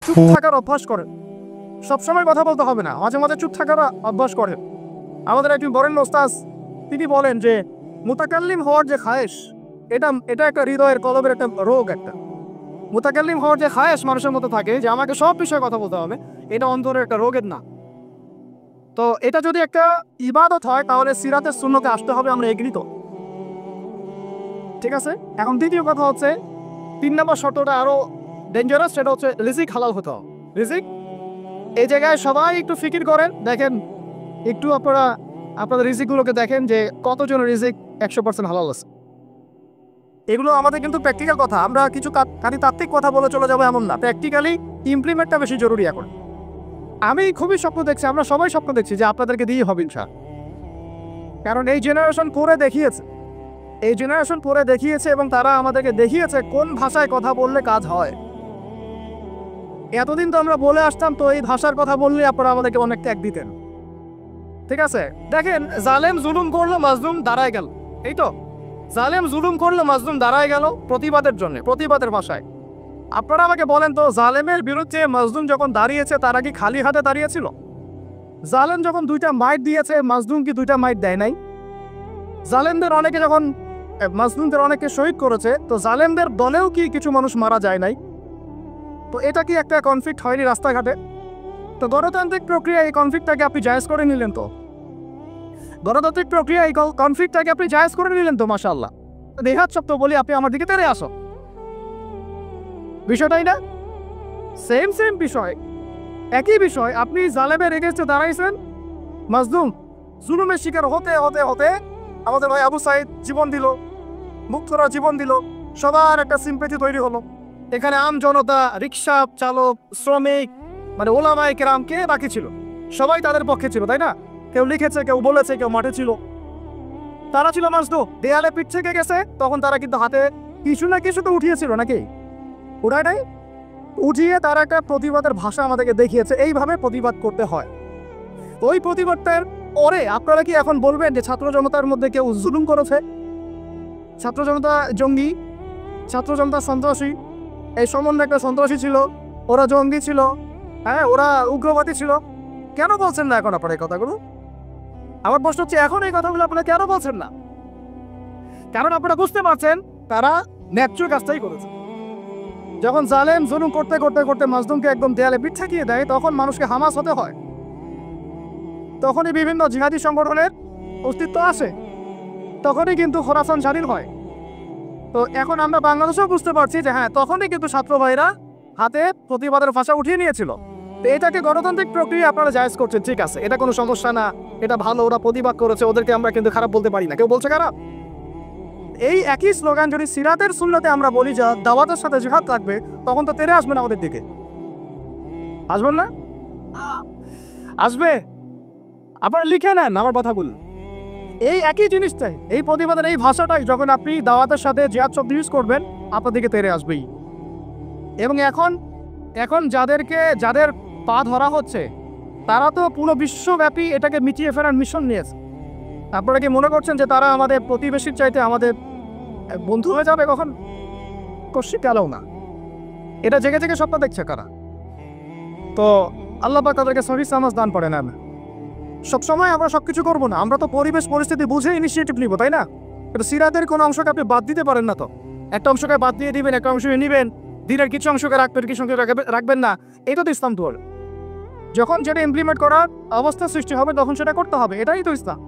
চুপ থাকার অভ্যাস করেন। সবসময় কথা বলতে হবে না, মাঝে মাঝে চুপ থাকার অভ্যাস করেন। আমাদের একজন বরেণ্য ওস্তাদ তিনি বলেন যে মুতাকাল্লিম হওয়ার যে খায়েশ, এটা একটা হৃদয়ের কলবের একটা রোগ। একটা মুতাকাল্লিম হওয়ার যে খায়েশ মানুষের মতো থাকে যে আমাকে সব বিষয়ে কথা বলতে হবে, এটা অন্তরের একটা রোগের না। তো এটা যদি একটা ইবাদত হয় তাহলে সিরাতের সুন্নতে আসতে হবে, আমরা এগৃহীত। ঠিক আছে। এখন দ্বিতীয় কথা হচ্ছে 3 নম্বর শর্তটা আরো ডেঞ্জারাস, সেটা হচ্ছে রিজিক হালাল হতে হবে। রিজিক এই জায়গায় সবাই একটু ফিকির করেন, দেখেন একটু আপনাদের রিজিকগুলোকে দেখেন যে কতজন রিজিক 100% হালাল আছে। এগুলো আমাদের কিন্তু প্র্যাকটিক্যাল কথা, আমরা কিছু তাত্ত্বিক কথা বলে চলে যাবো এমন না, প্র্যাকটিক্যালি ইমপ্লিমেন্টটা বেশি জরুরি এখন। আমি খুবই স্বপ্ন দেখছি, আমরা সবাই স্বপ্ন দেখছি যে আপনাদেরকে দিয়ে হবে ইনশাআল্লাহ। কারণ এই জেনারেশন পড়ে দেখিয়েছে এবং তারা আমাদেরকে দেখিয়েছে কোন ভাষায় কথা বললে কাজ হয়। এতদিন তো আমরা বলে আসতাম, তো এই ভাষার কথা বললে আপনারা আমাদেরকে অনেক ত্যাগ দিতেন। ঠিক আছে, দেখেন জালেম জুলুম করলো, মাজলুম দাঁড়ায় গেল। এই তো জালেম জুলুম করলো, মাজলুম দাঁড়ায় গেল প্রতিবাদের জন্য, প্রতিবাদের ভাষায়। আপনারা আমাকে বলেন তো, জালেমের বিরুদ্ধে মাজলুম যখন দাঁড়িয়েছে তারা কি খালি হাতে দাঁড়িয়েছিল? জালেম যখন 2টা মাইট দিয়েছে, মাজলুম কি 2টা মাইট দেয় নাই? জালেমদের অনেকে যখন মাজলুমদের অনেকে শহীদ করেছে, তো জালেমদের দলেও কি কিছু মানুষ মারা যায় নাই? তো এটা কি একটা কনফ্লিক্ট হয়নি রাস্তাঘাটে? তো গণতান্ত্রিক প্রক্রিয়া এই কনফ্লিক্টটাকে আপনি জায়েজ করে নিলেন, তো গণতান্ত্রিক প্রক্রিয়া এই কনফ্লিক্টটাকে আপনি জায়েজ করে নিলেন তো, মাশাআল্লাহ। দেহাত শব্দ বলি, আপনি আমার দিকে তেড়ে আসো, বিষয়টাই না সেম বিষয়, একই বিষয়। আপনি জালেমের এগেইনস্টে দাঁড়াইছেন, মাজলুম জুলুমের শিকার হতে হতে হতে আমাদের ভাই আবু সাইদ জীবন দিল, মুক্তরা জীবন দিল, সবার একটা সিম্পেথি তৈরি হলো। এখানে আম জনতা, রিক্সা চালক, শ্রমিক, মানে ওলামায়ে কেরাম, কে বাকি ছিল? সবাই তাদের পক্ষে ছিল, তাই না? কেউ লিখেছে, কেউ বলেছে, কেউ মাঠে ছিল। তারা ছিল মাজলুম, দেয়ালে পিঠ থেকে গেছে, তখন তারা কিন্তু হাতে কিছু না কিছু তো উঠিয়েছিল, নাকি উঠায় নাই? উঠিয়ে তারা একটা প্রতিবাদের ভাষা আমাদেরকে দেখিয়েছে, এইভাবে প্রতিবাদ করতে হয়। ওই প্রতিবাদটার পরে আপনারা কি এখন বলবেন যে ছাত্র জনতার মধ্যে কেউ জুলুম করেছে, ছাত্র জনতা জঙ্গি, ছাত্র জনতা সন্ত্রাসী, এই সম্বন্ধে একটা সন্ত্রাসী ছিল, ওরা জঙ্গি ছিল, হ্যাঁ ওরা উগ্রবাদী ছিল? কেন বলছেন না এখন আপনারা এই কথাগুলো? আমার প্রশ্ন হচ্ছে, এখন এই কথাগুলো আপনারা কেন বলছেন না? কারণ আপনারা বুঝতে পারছেন তারা ন্যায্য কাজটাই করেছে। যখন জালেম জুলুম করতে করতে করতে মাজলুমকে একদম দেয়ালে পিঠ ঠেকিয়ে দেয়, তখন মানুষকে হামাস হতে হয়, তখনই বিভিন্ন জিহাদি সংগঠনের অস্তিত্ব আসে, তখনই কিন্তু খোরাসান স্বাধীন হয়। তো এখন আমরা বাংলাদেশেও বুঝতে পারছি যে হ্যাঁ, তখনই কিন্তু ছাত্র ভাইরা হাতে প্রতিবাদের ভাষা উঠিয়ে নিয়েছিল। তো এটাকে গণতান্ত্রিক প্রক্রিয়া আপনারা জায়েজ করছেন, ঠিক আছে, এটা কোনো সমস্যা না, এটা ভালো, ওরা প্রতিবাদ করেছে, ওদেরকে আমরা কিন্তু খারাপ বলতে পারি না, কেউ বলছে খারাপ? এই একই স্লোগান যদি সিরাতের সুন্নতে আমরা বলি যে দাওয়াতের সাথে জিহাদ থাকবে, তখন তো তেরে আসবেন আমাদের দিকে, আসবেন না? আসবে। আপনারা লিখে নেন আমার কথা বলুন, এই একই জিনিসটাই, এই প্রতিবাদের এই ভাষাটাই যখন আপনি দাওয়াতের সাথে জিহাদ শব্দ ইউজ করবেন, আপনার দিকে তেরে আসবেই। এবং এখন যাদের পা ধরা হচ্ছে, তারা তো পুরো বিশ্বব্যাপী এটাকে মিটিয়ে ফেরার মিশন নিয়েছে। আপনারা কি মনে করছেন যে তারা আমাদের প্রতিবেশীর চাইতে আমাদের বন্ধু হয়ে যাবে? কখন কষি গেলেও না, এটা জেগে জেগে স্বপ্ন দেখছে কারা? তো আল্লাহ পাক তাদেরকে সহি সামাজ দান করে না। সবসময় আমরা সবকিছু করবো না, আমরা তো পরিবেশ পরিস্থিতি বুঝে ইনিশিয়েটিভ নিব, তাই না? কিন্তু সিরাতের কোনো অংশকে আপনি বাদ দিতে পারেন না। তো একটা অংশকে বাদ দিয়ে দিবেন, একটা অংশকে নিবেন, দিনের কিছু অংশকে রাখবেন, কিছু অংশকে রাখবেন না, এটা তো ইসলাম। তো যখন যেটা ইমপ্লিমেন্ট করার অবস্থা সৃষ্টি হবে তখন সেটা করতে হবে, এটাই তো ইসলাম।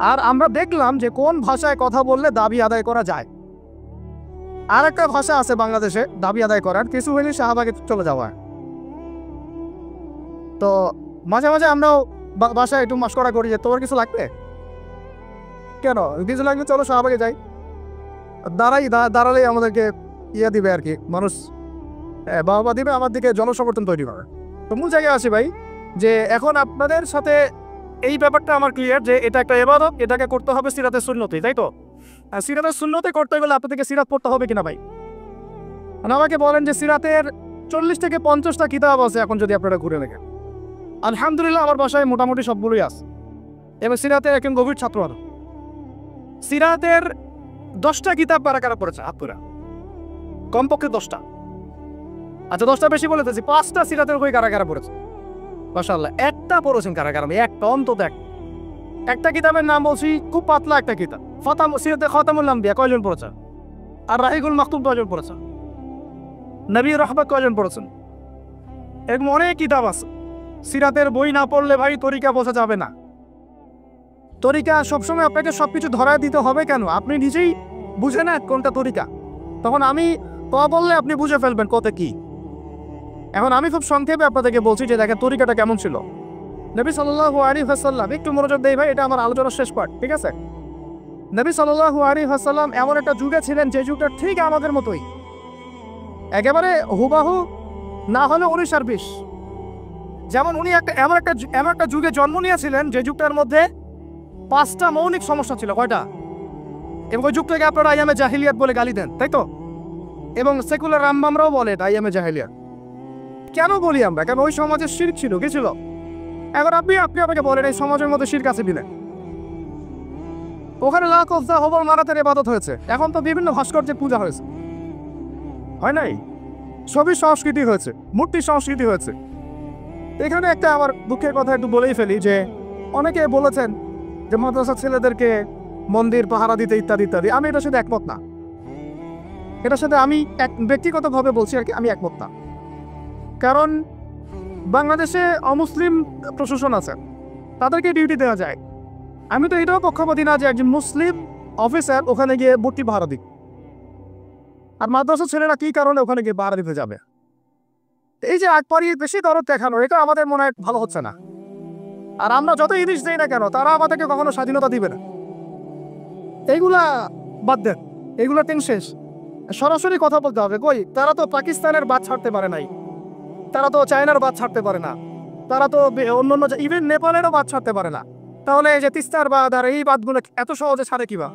আর আমরা দেখলাম যে কোন ভাষায় কথা বললে দাবি আদায় করা যায়। আর একটা ভাষা আছে বাংলাদেশে দাবি আদায় করার, কিছু হইলে শাহবাগে চলে যাওয়া। তো মাঝে মাঝে আমরাও বাসায় একটু মশকরা করি যে তোমার কিছু লাগবে, কেন কিছু লাগবে, চলো শাহবাগে যাই। দাঁড়ালেই আমাদেরকে ইয়ে দিবে আর কি, মানুষ বাবা দিবে, আমার দিকে জনসমর্থন তৈরি করে। তো মূল জায়গায় আসি ভাই, যে এখন আপনাদের সাথে এই ব্যাপারটা আমার ক্লিয়ার যে এটা একটা ইবাদত, এটাকে করতে হবে সিরাতের সুন্নতে, তাই তো? সিরাতের সুন্নতে করতে গেলে আপনাদেরকে সিরাত পড়তে হবে কিনা ভাই? আমাকে বলেন যে সিরাতের 40 থেকে 50টা কিতাব আছে এখন, যদি আপনারা ঘুরে দেখেন। আলহামদুলিল্লাহ আমার বাসায় মোটামুটি সবগুলোই আছে, এবং সিরাতের একজন গভীর ছাত্র। আর সিরাতের 10টা কিতাব কারা কারা পড়েছে? হাত পুরা, কমপক্ষে 10টা। আচ্ছা 10টা বেশি বলেছি, 5টা সিরাতের বই কারা কারা পড়েছে? মাশাআল্লাহ, একটা পড়েছেন কারা কারা? একটা, অন্তত একটা কিতাবের নাম বলছি, খুব পাতলা একটা কিতাব, সিরাতে খাতামুল আম্বিয়া, কয়জন পড়েছেন? আর রাহিকুল মাকতুম কয়জন পড়েছেন? নবী রহমত কয়জন পড়েছেন? এরকম অনেক কিতাব আছে। সিরাতের বই না পড়লে ভাই তরিকা বোঝা যাবে না। তরিকা সবসময় আপনাকে সবকিছু ধরায় দিতে হবে কেন? আপনি নিজেই বুঝে না কোনটা তরিকা, তখন আমি তো বললে আপনি বুঝে ফেলবেন কত কি। এখন আমি খুব সংক্ষেপে আপনাদেরকে বলছি যে দেখেন তরিকাটা কেমন ছিল। নবী সাল্লাল্লাহু আলাইহি ওয়াসাল্লাম, একটু মনোযোগ দেই ভাই, এটা আমার আলোচনার শেষ পার্ট, ঠিক আছে? নবী সাল্লাল্লাহু আলাইহি ওয়াসাল্লাম এমন একটা যুগে ছিলেন যে যুগটা ঠিক আমাদের মতোই, একেবারে হুবাহু না হলে 19 আর 20। যেমন উনি এমন একটা যুগে জন্ম নিয়েছিলেন যে যুগটার মধ্যে 5টা মৌলিক সমস্যা ছিল। কয়টা? এবং ওই যুগটাকে আপনারা আইয়ামে জাহিলিয়াত বলে গালি দেন, তাই তো? এবং সেকুলার রামবামরাও বলে এটা আইয়ামে জাহিলিয়াত। কেন বলি আমরা? কারণ ওই সমাজে শিরক ছিল, কি ছিল? এখন আপনি আমাকে বলেন এই সমাজের মধ্যে শিরক আছে কিনা? ওখানে লাখ অফজা হবল মারাতের ইবাদত হয়েছে, এখন তো বিভিন্ন ভাস্কর্যের পূজা হয়েছে, হয় নাই? ছবির সংস্কৃতি হয়েছে, মূর্তির সংস্কৃতি হয়েছে। এখানে একটা আমার দুঃখের কথা একটু বলেই ফেলি যে অনেকে বলেছেন যে মাদ্রাসা ছেলেদেরকে মন্দির পাহারা দিতে ইত্যাদি ইত্যাদি। আমি এটার সাথে একমত না। এটার সাথে আমি ব্যক্তিগতভাবে বলছি আর কি, আমি একমত না। কারণ বাংলাদেশে অমুসলিম প্রশাসন আছে, তাদেরকে ডিউটি দেওয়া যায়। আমি তো এটাও পক্ষপাতী না যে একজন মুসলিম অফিসার ওখানে গিয়ে মূর্তি পাহারা দিক, আর মাদ্রাসা ছেলেরা কি কারণে ওখানে গিয়ে পাহারা দিতে যাবে? এই যে আকবরী বেশি দরদ দেখানো, এটা আমাদের মনে হয় ভালো হচ্ছে না। আর আমরা যত ইলিশ দেই না কেন, তারা আমাদেরকে কখনো স্বাধীনতা দিবে না। এইগুলা বাদ দেন, এইগুলা টেন শেষ। সরাসরি কথা বলতে হবে। কই, তারা তো পাকিস্তানের বাদ ছাড়তে পারে নাই, তারা তো চায়নার বাদ ছাড়তে পারে না, তারা তো অন্যান্য ইভেন নেপালেরও বাদ ছাড়তে পারে না। তাহলে এই যে তিস্তার বাদ আর এই বাদগুলো এত সহজে ছাড়ে কিবা?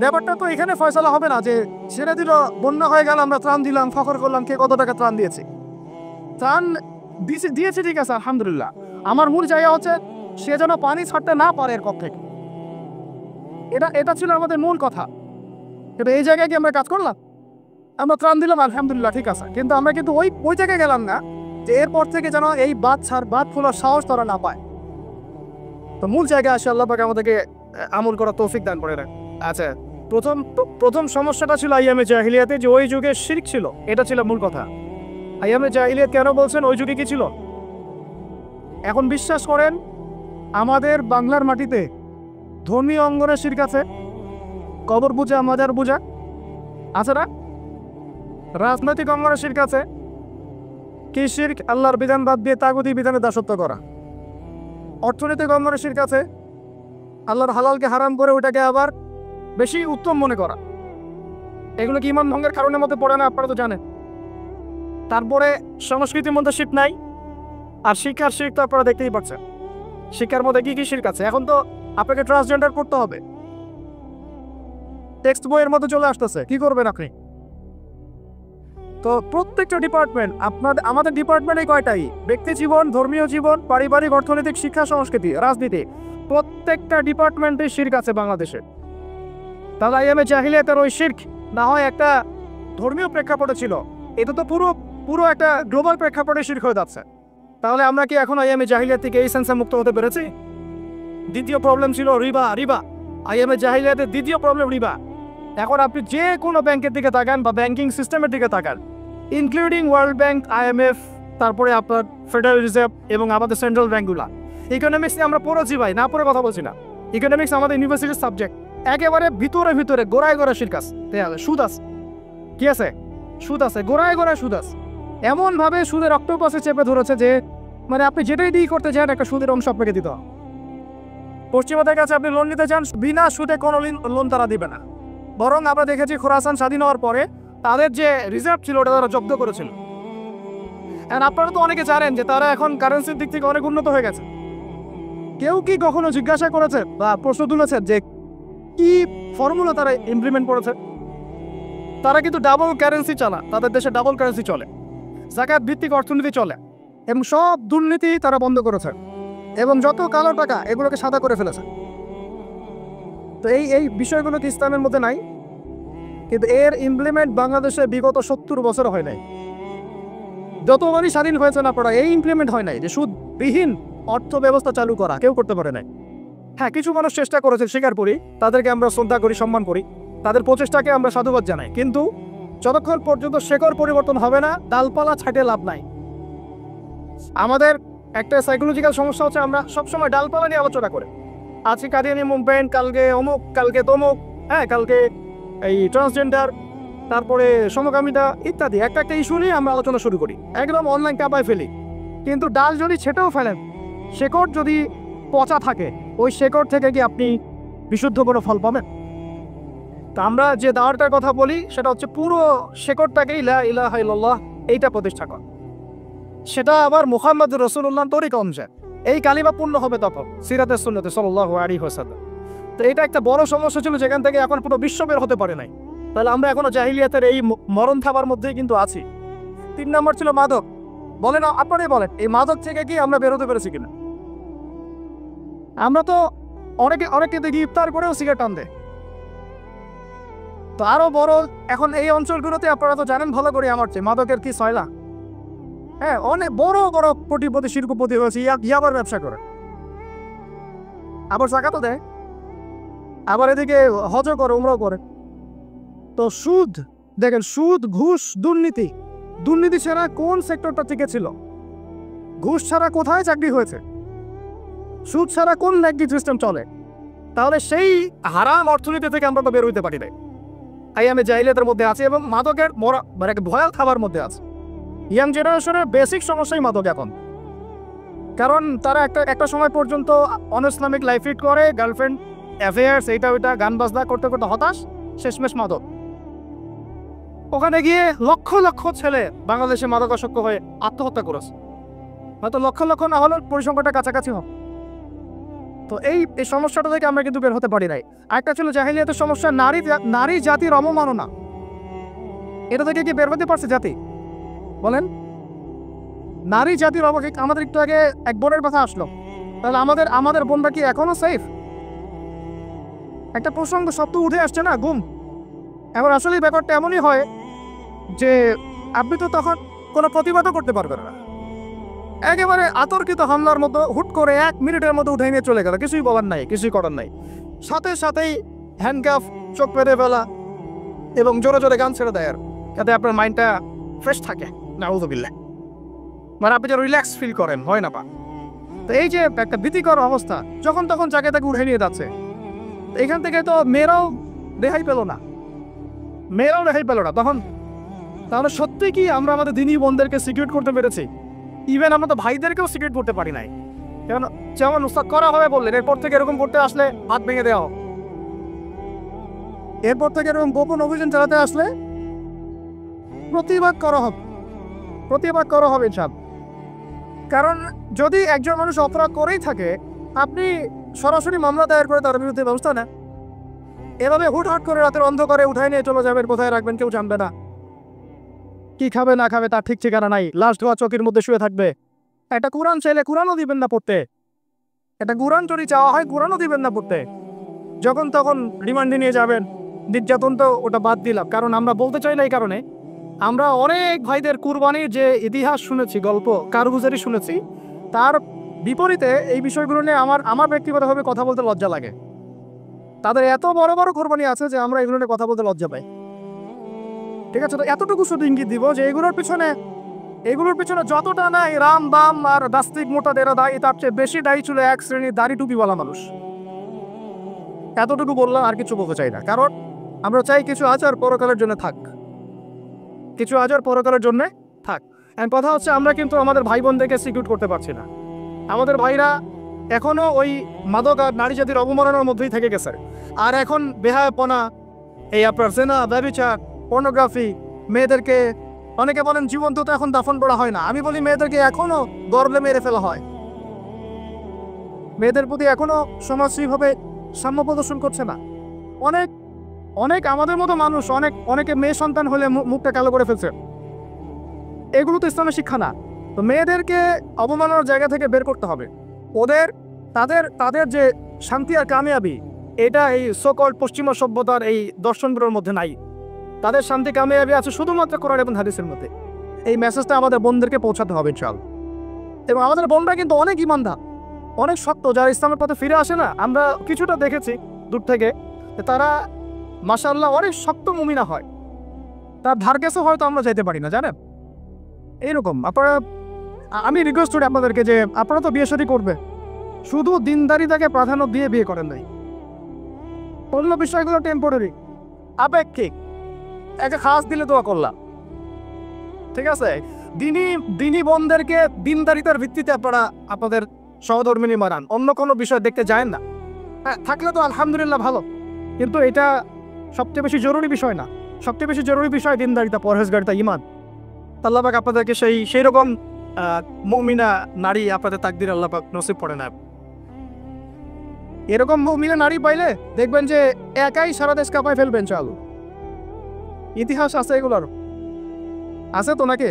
ব্যাপারটা তো এখানে ফয়সালা হবে না যে ছেড়ে দিল, বন্যা হয়ে গেল, আমরা ত্রাণ দিলাম, ফখর করলাম কে কত টাকা ত্রাণ দিয়েছে। ত্রাণ দিয়েছে ঠিক আছে, আলহামদুলিল্লাহ। আমার মূল জায়গা হচ্ছে সে যেন পানি ছাড়তে না পারে এর কক্ষে। এটা ছিল আমাদের মূল কথা। কিন্তু এই জায়গায় কি আমরা কাজ করলাম? আমরা ত্রাণ দিলাম, আলহামদুলিল্লাহ, ঠিক আছে, কিন্তু আমরা কিন্তু ওই জায়গায় গেলাম না যে এরপর থেকে যেন এই বাদ খোলার সাহস তারা না পায়। তো মূল জায়গায় আসে আল্লাহ পাক আমাদেরকে আমল করার তৌফিক দান করে রাখ। আচ্ছা, প্রথম সমস্যাটা ছিল আইয়ামে জাহিলিয়াতে, যে ওই যুগে শিরক ছিল, এটা ছিল মূল কথা। আইয়ামে জাহিলিয়াত কেন বলছেন? ওই যুগে কি ছিল? এখন বিশ্বাস করেন আমাদের বাংলার মাটিতে ধর্মীয় অঙ্গনে শিরক আছে, কবর পূজা, মাজার পূজা আছে না? রাজনৈতিক অঙ্গনে শিরক আছে। কি শিরক? আল্লাহর বিধান বাদ দিয়ে তাগুতি বিধানে দাসত্ব করা। অর্থনৈতিক অঙ্গনে শিরক আছে, আল্লাহর হালালকে হারাম করে ওটাকে আবার বেশি উত্তম মনে করা। এগুলো কি ইমান ভঙ্গের কারণের মধ্যে পড়ে না? আপনারা তো জানেন। তারপরে সংস্কৃতির মধ্যে শিরক নাই, আর শিক্ষার শিরক তো আপনারা দেখতেই পাচ্ছেন। শিক্ষার মধ্যে কি কি শিরক আছে? এখন তো আপনাকে ট্রান্সজেন্ডার পড়তে হবে, টেক্সট বইয়ের মধ্যে চলে আসতেছে। কি করবেন আপনি? তো প্রত্যেকটা ডিপার্টমেন্ট, আমাদের ডিপার্টমেন্টে কয়টাই? ব্যক্তি জীবন, ধর্মীয় জীবন, পারিবারিক, অর্থনৈতিক, শিক্ষা, সংস্কৃতি, রাজনীতি, প্রত্যেকটা ডিপার্টমেন্টে শিরক আছে বাংলাদেশে। তাহলে আইয়ামে জাহিলিয়াতের ওই শিরক না হয় একটা ধর্মীয় প্রেক্ষাপটে ছিল, এটা তো পুরো একটা গ্লোবাল প্রেক্ষাপটে শিরক হয়ে যাচ্ছে। তাহলে আমরা কি এখন আইয়ামে জাহিলিয়াত থেকে এই সেন্সে মুক্ত হতে পেরেছি? দ্বিতীয় প্রবলেম ছিল রিবা। আইয়ামে জাহিলিয়াতের দ্বিতীয় প্রবলেম রিবা। এখন আপনি যে কোনো ব্যাংকের দিকে তাকান বা ব্যাংকিং সিস্টেমের দিকে তাকান, ইনক্লুডিং ওয়ার্ল্ড ব্যাংক, IMF, তারপরে আপনার ফেডারেল রিজার্ভ এবং আমাদের সেন্ট্রাল ব্যাংকগুলা, ইকোনমিক্সে আমরা পড়েছি ভাই, না পড়ে কথা বলছি না। ইকোনমিক্স আমাদের ইউনিভার্সিটির সাবজেক্ট। একেবারে ভিতরে গোড়ায় শিরক আছে, সুদ আছে। কি আছে? সুদ আছে, গোড়ায় সুদ আছে। এমনভাবে সুদের অক্টোপাসে চেপে ধরেছে যে মানে আপনি যেটাই ডিল করতে চান একটা সুদের অংশ আপনাকে দিতে হবে। পশ্চিমাদের কাছে আপনি লোন নিতে চান, বিনা সুদে কোনো লোন তারা দিবে না। বরং আমরা দেখেছি খোরাসান স্বাধীন হওয়ার পরে তাদের যে রিজার্ভ ছিল ওটা তারা জব্দ করেছিল। আপনারা তো অনেকে জানেন যে তারা এখন কারেন্সির দিক থেকে অনেক উন্নত হয়ে গেছে। কেউ কি কখনো জিজ্ঞাসা করেছে বা প্রশ্ন তুলেছে যে কি ফর্মুলা তারা ইমপ্লিমেন্ট করেছে? তারা কিন্তু ডাবল কারেন্সি চালা, তাদের দেশে ডাবল কারেন্সি চলে, জাকাত ভিত্তিক অর্থনীতি চলে, এবং সব দুর্নীতি তারা বন্ধ করেছে, এবং যত কালো টাকা এগুলোকে সাদা করে ফেলেছে। তো এই বিষয়গুলো কি ইসলামের মধ্যে নাই? কিন্তু এর ইমপ্লিমেন্ট বাংলাদেশে বিগত 70 বছর হয় নাই। যতবারই স্বাধীন হয়েছেন আপনারা, এই ইমপ্লিমেন্ট হয় নাই যে সুদবিহীন অর্থ ব্যবস্থা চালু করা, কেউ করতে পারে নাই। হ্যাঁ, কিছু মানুষ চেষ্টা করেছে, স্বীকার করি, তাদেরকে আমরা শ্রদ্ধা করি, সম্মান করি, তাদের প্রচেষ্টাকে আমরা সাধুবাদ জানাই, কিন্তু যতক্ষণ পর্যন্ত শেকড় পরিবর্তন হবে না, ডালপালা ছাঁটে লাভ নাই। আমাদের একটা সাইকোলজিক্যাল সমস্যা হচ্ছে, আমরা সবসময় ডালপালা নিয়ে আলোচনা করি। আজকে কাদিয়ানি মুভমেন্ট, কালকে অমুক, কালকে তমুক, হ্যাঁ, কালকে এই ট্রান্সজেন্ডার, তারপরে সমকামিতা ইত্যাদি একটা একটা ইস্যু নিয়ে আমরা আলোচনা শুরু করি, একদম অনলাইন কাঁপায় ফেলি। কিন্তু ডাল যদি ছেটেও ফেলেন, শেকড় যদি পচা থাকে, ওই শেকড় থেকে কি আপনি বিশুদ্ধ কোনো ফল পাবেন? তা আমরা যে দাওয়াটার কথা বলি সেটা হচ্ছে পুরো শেকড়টাকেই লা ইলাহা ইল্লাল্লাহ এইটা প্রতিষ্ঠা কর, সেটা আবার মুহাম্মদ রাসূলুল্লাহ তরিকা অনুযায়ী। এই কালিমা পূর্ণ হবে তখন সিরাতের সুন্নতে সাল্লাল্লাহু আলাইহি ওয়াসাল্লাম। তো এটা একটা বড় সমস্যা ছিল, যেখান থেকে এখন পুরো বিশ্ব বের হতে পারে নাই। তাহলে আমরা এখনো জাহিলিয়াতের এই মরণ থাবার মধ্যেই কিন্তু আছি। 3 নম্বর ছিল মাদক। বলেন, আপনারাই বলেন, এই মাদক থেকে কি আমরা বেরোতে পেরেছি কিনা? আমরা তো অনেকে দেখি ইফতার করেও সিগারেট টান দেয়। তো আরো বড়, এখন এই অঞ্চলগুলোতে আপনারা তো জানেন ভালো করে আমার চেয়ে, মাদকের কি সয়লা। হ্যাঁ, অনেক বড় বড় কোটিপতি শিল্পপতি হয়েছে ইয়াবার ব্যবসা করে, আবার জাকাতও দেয়, আবার এদিকে হজও করে, উমরাও করে। তো সুদ দেখেন, সুদ, ঘুষ, দুর্নীতি, দুর্নীতি ছাড়া কোন সেক্টরটা টিকে ছিল? ঘুষ ছাড়া কোথায় চাকরি হয়েছে? সুদ ছাড়া কোন ব্যাংকিং সিস্টেম চলে? তাহলে সেই হারাম অর্থনীতি থেকে আমরা তো বের হইতে পারি না। আমি জাহিলিয়াতের মধ্যে আছি এবং মাদকের মানে ভয়াল খাবার মধ্যে আছে। ইয়াং জেনারেশনের বেসিক সমস্যাই মাদক এখন, কারণ তারা একটা সময় পর্যন্ত অনইসলামিক লাইফ লিড করে, গার্লফ্রেন্ড অ্যাফেয়ার্স, এইটা ওইটা, গান বাজনা করতে করতে হতাশ, শেষমেশ মাদক। ওখানে গিয়ে লক্ষ লক্ষ ছেলে বাংলাদেশে মাদকাসক্ত হয়ে আত্মহত্যা করেছে, হয়তো লক্ষ লক্ষ না হলে পরিসংখ্যানটা কাছাকাছি হোক। তো এই সমস্যাটা থেকে আমরা কিন্তু বের হতে পারি নাই। আরেকটা ছিল জাহিলিয়াতের সমস্যা, নারী জাতির অবমাননা। এটা থেকে কি বের হতে পারছে জাতি? বলেন, নারী জাতির অবহেলা। আমাদের একটু আগে এক বোনের কথা আসলো, তাহলে আমাদের বোনটা কি এখনো সেফ? একটা প্রসঙ্গ শব্দ উঠে আসছে না, গুম। এখন আসলে ব্যাপারটা এমনই হয় যে আপনি তো তখন কোনো প্রতিবাদও করতে পারবেন না, একেবারে আতর্কিত হামলার মতো হুট করে 1 মিনিটের মধ্যে উঠে নিয়ে চলে গেল, কিছুই বলার নাই, কিছুই করার নাই। সাথে সাথেই হ্যান্ডকাফ, চোখ পেতে ফেলা এবং জোরে জোরে গান ছেড়ে দেয়, যাতে আপনার মাইন্ডটা ফ্রেশ থাকে। নাউযুবিল্লাহ, মানে আপনি যে রিল্যাক্স ফিল করেন, হয় না পা। তো এই যে একটা ভীতিকর অবস্থা, যখন তখন জায়গায় তাকে উঠে নিয়ে যাচ্ছে, এখান থেকে তো মেয়েরাও রেহাই পেল না, তখন। তাহলে সত্যি কি আমরা আমাদের দিনী বোনদেরকে সিকিউর করতে পেরেছি? ইভেন আমরা তো ভাইদেরকেও সিকিউর করতে পারি নাই। যেমন উস্তাদ করা হবে বললেন, এরপর থেকে এরকম করতে আসলে হাত ভেঙে দেওয়া, এরপর থেকে এরকম গোপন অভিযান চালাতে আসলে প্রতিবাদ করা হবে সব। কারণ যদি একজন মানুষ অপরাধ করেই থাকে, আপনি সরাসরি মামলা দায়ের করে তার বিরুদ্ধে ব্যবস্থা নেন। এভাবে হুটহাট করে রাতের অন্ধকারে উঠায় নিয়ে চলে যাবেন, কোথায় রাখবেন কেউ জানবে না, কি খাবে না খাবে তার ঠিক ঠিকানা নাই, লাশ ধোয়া চকির মধ্যে শুয়ে থাকবে। একটা কোরআন চাইলে কোরআনও দিবেন না পড়তে, একটা কোরআন যদি চাওয়া হয় কোরআনও দিবেন না পড়তে। যখন তখন রিমান্ডে নিয়ে যাবেন। নির্যাতন তো ওটা বাদ দিলাম, কারণ আমরা বলতে চাই না, এই কারণে আমরা অনেক ভাইদের কুরবানির যে ইতিহাস শুনেছি, গল্প কারগুজারি শুনেছি, তার বিপরীতে এই বিষয়গুলো নিয়ে আমার ব্যক্তিগতভাবে কথা বলতে লজ্জা লাগে। তাদের এত বড় বড় কোরবানি আছে যে আমরা এগুলো নিয়ে কথা বলতে লজ্জা পাই। ঠিক আছে, তো এতটুকু শুধু ইঙ্গিত দিব যে এগুলোর পিছনে যতটা না রাম বাম আর দাস্তিক মোটাদেরা দায়ী, তার চেয়ে বেশি দায়ী ছিল এক শ্রেণীর দাড়ি টুপিওয়ালা মানুষ। এতটুকু বললাম, আর কিছু বলতে চাই না, কারণ আমরা চাই কিছু আচার পরকালের জন্য থাক। কথা হচ্ছে, আমরা কিন্তু আমাদের ভাই বোনদেরকে সিকিউর করতে পারছি না। আমাদের ভাইরা এখনো ওই মাদক আর নারী জাতির অবমাননার মধ্যেই থেকে গেছে। আর এখন বেহায়াপনা, এই আপনার জেনা, ব্যভিচার, পর্নোগ্রাফি, মেয়েদেরকে অনেকে বলেন জীবন্ত তো এখন দাফন করা হয় না, আমি বলি মেয়েদেরকে এখনো গর্ভে মেরে ফেলা হয়। মেয়েদের প্রতি এখনো সমাজ সেইভাবে সাম্য প্রদর্শন করছে না। অনেক আমাদের মতো মানুষ, অনেকে মেয়ে সন্তান হলে মুখটা কালো করে ফেলছে। এগুলো তো ইসলামের শিক্ষা না। তো মেয়েদেরকে অবমাননার জায়গা থেকে বের করতে হবে। তাদের যে শান্তি আর কামিয়াবি, এটা এই সকল পশ্চিমা সভ্যতার এই দর্শনগুলোর মধ্যে নাই। তাদের শান্তি কামিয়াবি আছে শুধুমাত্র কোরআন এবং হাদিসের মধ্যে। এই মেসেজটা আমাদের বোনদেরকে পৌঁছাতে হবে ইনশাআল্লাহ। এবং আমাদের বোনরা কিন্তু অনেক ইমানদার, অনেক শক্ত, যারা ইসলামের পথে ফিরে আসে না, আমরা কিছুটা দেখেছি দূর থেকে, তারা মাশাআল্লাহ অনেক শক্ত মুমিনা হয়, তার ধার কাছে হয়তো আমরা যাইতে পারি না, জানেন। এইরকম আপনারা, আমি রিকোয়েস্ট করি আপনাদেরকে যে আপনারা তো বিয়ে শাদী করবে, শুধু দিনদারিতাকে প্রাধান্য দিয়ে বিয়ে করেন নাই। অন্য বিষয়গুলো টেম্পোরারি, আপেক্ষিক, একটা খাস দিলে দোয়া করলাম, ঠিক আছে। দিনী বোনদেরকে দিনদারিতার ভিত্তিতে আপনারা আপনাদের সহধর্মিনী মানান, অন্য কোনো বিষয় দেখতে যায় না। হ্যাঁ, থাকলে তো আলহামদুলিল্লাহ ভালো, কিন্তু এটা সবচেয়ে বেশি জরুরি বিষয় না। সবচেয়ে বেশি জরুরি বিষয় দিনদারিতা, পরহেজগারিতা, ঈমান। আল্লাহ পাক আপনাদেরকে সেই রকম মুমিনা নারী আপনাদের তাকদির আল্লাহ পাক নসিব করে না। এরকম মুমিনা নারী পাইলে দেখবেন যে একাই সারা দেশ কাঁপায় ফেলবেন। চালু ইতিহাস আছে এগুলোর, আছে তো নাকি?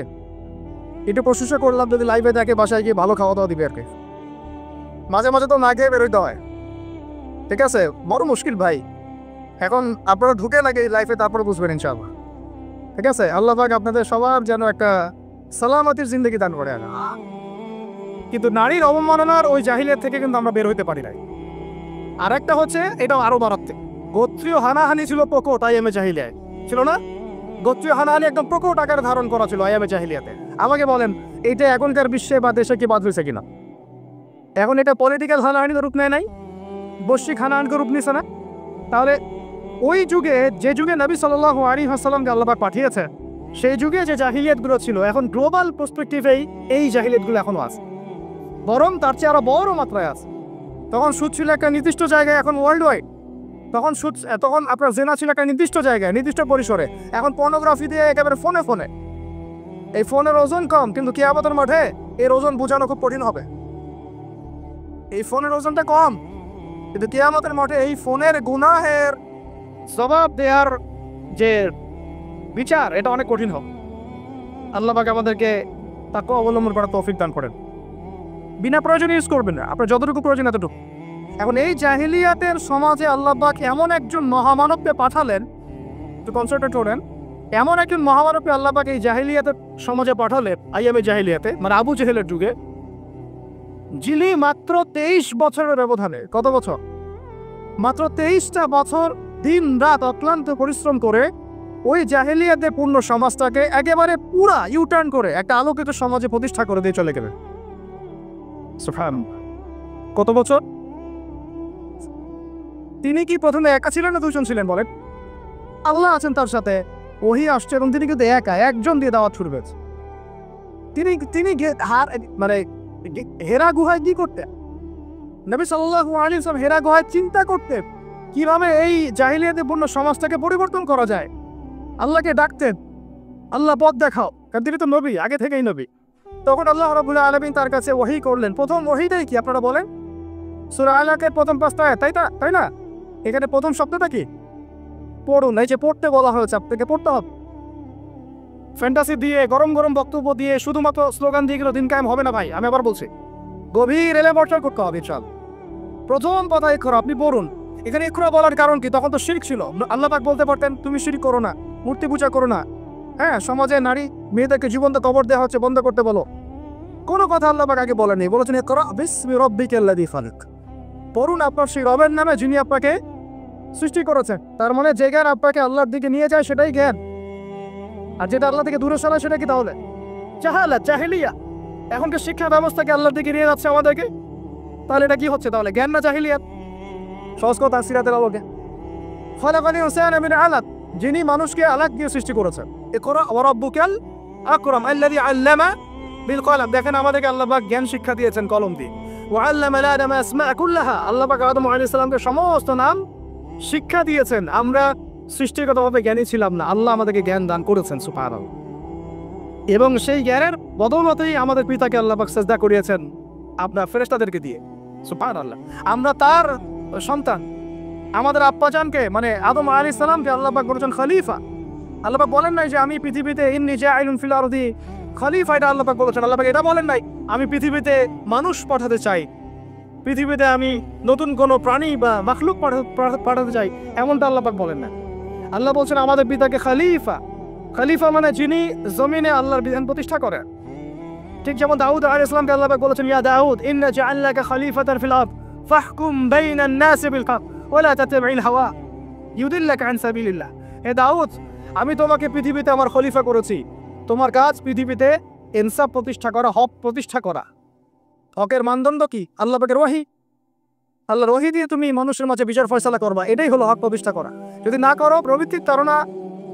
একটু প্রশংসা করলাম, যদি লাইভে দেখে বাসায় গিয়ে ভালো খাওয়া দাওয়া দিবে আর কি। মাঝে মাঝে তো না খেয়ে বেরোইতে হয়, ঠিক আছে। বড় মুশকিল ভাই, এখন আপনারা ঢুকে লাগে লাইফে, তারপরে বুঝবেন ইনশাআল্লাহ, ঠিক আছে। আল্লাহ পাক আপনাদের সবার যেন একটা সালামতির জিন্দগি দান করে। কিন্তু নারীর অবমাননার ওই জাহিলিয়াত থেকে কিন্তু আমরা বের হইতে পারি নাই। আর একটা হচ্ছে, এটাও আরো মারাত্মক, গোত্রীয় হানাহানি ছিল প্রকট আইএমএ জাহিলিয়ায়, ছিল না? গোত্রীয় হানাহানি একদম প্রকট আকারে ধারণ করা ছিল আইএমএ জাহিলিয়াতে। আমাকে বলেন, এইটা এখনকার বিশ্বে বা দেশে কি বাদ হয়েছে কিনা? এখন এটা পলিটিক্যাল হানাহানির রূপ নেয় নাই, বৈশ্বিক হানাহানির রূপ নিছে না? তাহলে ওই যুগে, যে যুগে নবী সাল্লাল্লাহু আলাইহি ওয়াসাল্লামকে আল্লাহ পাক পাঠিয়েছে, সেই যুগে যে জাহিলিয়াতগুলো ছিল, এখন গ্লোবাল পার্সপেক্টিভেই এই জাহিলিয়াতগুলো এখনো আছে, বরং তার চেয়ে আরো বড় মাত্রায় আছে। তখন সুদ ছিল একটা নির্দিষ্ট জায়গায়, এখন ওয়ার্ল্ড ওয়াইড। তখন আপনার জেনা ছিল একটা নির্দিষ্ট জায়গায়, নির্দিষ্ট পরিসরে। এখন পর্নোগ্রাফি দিয়ে একেবারে ফোনে ফোনে। এই ফোনের ওজন কম, কিন্তু কিয়ামতের মাঠে এর ওজন বোঝানো খুব কঠিন হবে। এই ফোনের ওজনটা কম, কিন্তু কিয়ামতের মাঠে এই ফোনের গুনাহের জবাব দেওয়ার যে বিচার, এটা অনেক কঠিন হবে। আল্লাহ পাক আমাদেরকে তাকওয়া অবলম্বন করার তৌফিক দান করেন। বিনা প্রয়োজনে ইউজ করবেন না, আপনার যতটুকু প্রয়োজন এতটুকু। এখন এই জাহিলিয়াতের সমাজে আল্লাহ পাক এমন একজন মহামানবকে পাঠালেন, একটু কনসেন্ট্রেট করেন, এমন একজন মহামানবকে আল্লাহ পাক এই জাহিলিয়াতের সমাজে পাঠালেন, আইএমএ জাহিলিয়াতে, মানে আবু জেহেলের যুগে, যিনি মাত্র 23 বছরের ব্যবধানে, কত বছর? মাত্র 23টা বছর দিন রাত অক্লান্ত পরিশ্রম করে ওই জাহিলিয়াতে পূর্ণ সমাজটাকে একেবারে পুরা ইউটার্ন করে একটা আলোকিত সমাজে প্রতিষ্ঠা করে দিয়ে চলে গেলেন। সুবহানাল্লাহ, কত বছর? তিনি কি প্রথমে একা ছিলেন না দুজন ছিলেন বলেন? আল্লাহ আছেন তার সাথে, ওহী আসছে, এবং তিনি কিন্তু একা একজন দিয়ে দাওয়াত শুরু করেছেন। তিনি মানে হেরা গুহায় কি করতেন? নবী সাল্লাল্লাহু আলাইহি ওয়াসাল্লাম হেরা গুহায় চিন্তা করতেন কিভাবে এই জাহিলিয়াতে পূর্ণ সমাজটাকে পরিবর্তন করা যায়। আল্লাহকে ডাকতেন, আল্লাহ পথ দেখাও, কারণ তিনি তো নবী, আগে থেকেই নবী। তখন আল্লাহ রাব্বুল আলামিন তার কাছে ওহী করলেন। প্রথম ওহীটাই কি আপনারা বলেন? সূরা আলাকের প্রথম 5টা আয়াত, তাই না? এখানে প্রথম শব্দটা কি? পড়ুন। এই যে পড়তে বলা হয়েছে, আপনাকে পড়তে হবে। ফ্যান্টাসি দিয়ে, গরম গরম বক্তব্য দিয়ে, শুধুমাত্র স্লোগান দিয়ে গেলে দিন কায়েম হবে না ভাই। আমি আবার বলছি, গভীর এলাবর্ষণ করতে হবে ইনশাআল্লাহ। প্রথম কথা ইকরা, আপনি পড়ুন। এখানে ইকরা বলার কারণ কি? তখন তো শিরক ছিল। আল্লাহ পাক বলতে পারতেন তুমি শিরক করো না, মূর্তি পূজা করো না। হ্যাঁ, সমাজে নারী মেয়েদেরকে জীবন্ত কবর দেওয়া হচ্ছে, বন্ধ করতে বলো। কোনো কথা আল্লাহ পাক আগে বলেনি, বলেছেন ইকরা বিসমি রাব্বিকাল্লাযী খালাক, পড়ুন আপনার সেই রবের নামে যিনি আপনাকে সৃষ্টি করেছেন। তার মানে যে জ্ঞান আপনাকে আল্লাহর দিকে নিয়ে যায় সেটাই জ্ঞান, আর যেটা আল্লাহ থেকে দূরে সরায় সেটা কি তাহলে জাহালাত, জাহিলিয়া। এখনকার শিক্ষা ব্যবস্থাকে আল্লাহর দিকে নিয়ে যাচ্ছে আমাদেরকে, তাহলে এটা কি হচ্ছে? তাহলে জ্ঞান না জাহিলিয়াত? সহজ কথা, সিরাতের আলোকে। খালাকাল ইনসানা মিন আলাক, যিনি মানুষকে আলাক দিয়ে সৃষ্টি করেছেন। ইকরা ওয়া রাব্বুকাল আকরাম আল্লাযী আল্লামা বিল কলম। দেখেন আমাদেরকে আল্লাহ পাক জ্ঞান শিক্ষা দিয়েছেন কলম দিয়ে। ওয়া আল্লামা আদama আসমা কুল্লাহা, আল্লাহ পাক আদম আলাইহিস সালামকে সমস্ত নাম শিক্ষা দিয়েছেন। আমরা সৃষ্টিগতভাবে জ্ঞানী ছিলাম না, আল্লাহ আমাদেরকে জ্ঞান দান করেছেন সুবহানাল্লাহ। এবং সেই জ্ঞানের বদৌলতেই আমাদের পিতাকে আল্লাহ পাক সিজদা করিয়েছেন আপনার ফেরেশতাদেরকে দিয়ে, সুবহানাল্লাহ। আমরা তার সন্তান। আমাদের আব্বাজানকে মানে আদম আলাইহিস সালামকে আল্লাহ পাক বলেছেন খলিফা। আল্লাহ পাক বলেন নাই যে আমি পৃথিবীতে ইন্নী জাইলুন ফিল আরদি খলিফা, এটা আল্লাহ পাক বলেছেন। আল্লাহ পাক এটা বলেন নাই আমি পৃথিবীতে মানুষ পাঠাতে চাই, পৃথিবীতে আমি নতুন কোনো প্রাণী বা মাখলুক পাঠাতে চাই, এমনটা আল্লাহ পাক বলেন না। আল্লাহ বলছেন আমাদের পিতাকে খলিফা, খলিফা মানে যিনি জমিনে আল্লাহর বিধান প্রতিষ্ঠা করেন। ঠিক যেমন দাউদ আলাইহিস সালামকে আল্লাহ পাক বলেছেন, ইয়া দাউদ ইন্না জাআলনাকা খলিফাতান ফিল আরদ ফাহকুম বাইনান নাসি বিল হক ওয়া লা তাত্তাবি'ল হাওয়া ইউদিল্লাকা আন সাবিলিল্লাহ। হে দাউদ, আমি তোমাকে পৃথিবীতে আমার খলিফা করেছি, তোমার কাজ পৃথিবীতে ইনসাফ প্রতিষ্ঠা করা, হক প্রতিষ্ঠা করা। হকের মানদণ্ড কি? আল্লাহ পাকের ওহী। আল্লাহর ওহী দিয়ে তুমি মানুষের মাঝে বিচার ফয়সালা করবা, এটাই হলো হক প্রতিষ্ঠা করা। যদি না করো, প্রবৃত্তির তাড়না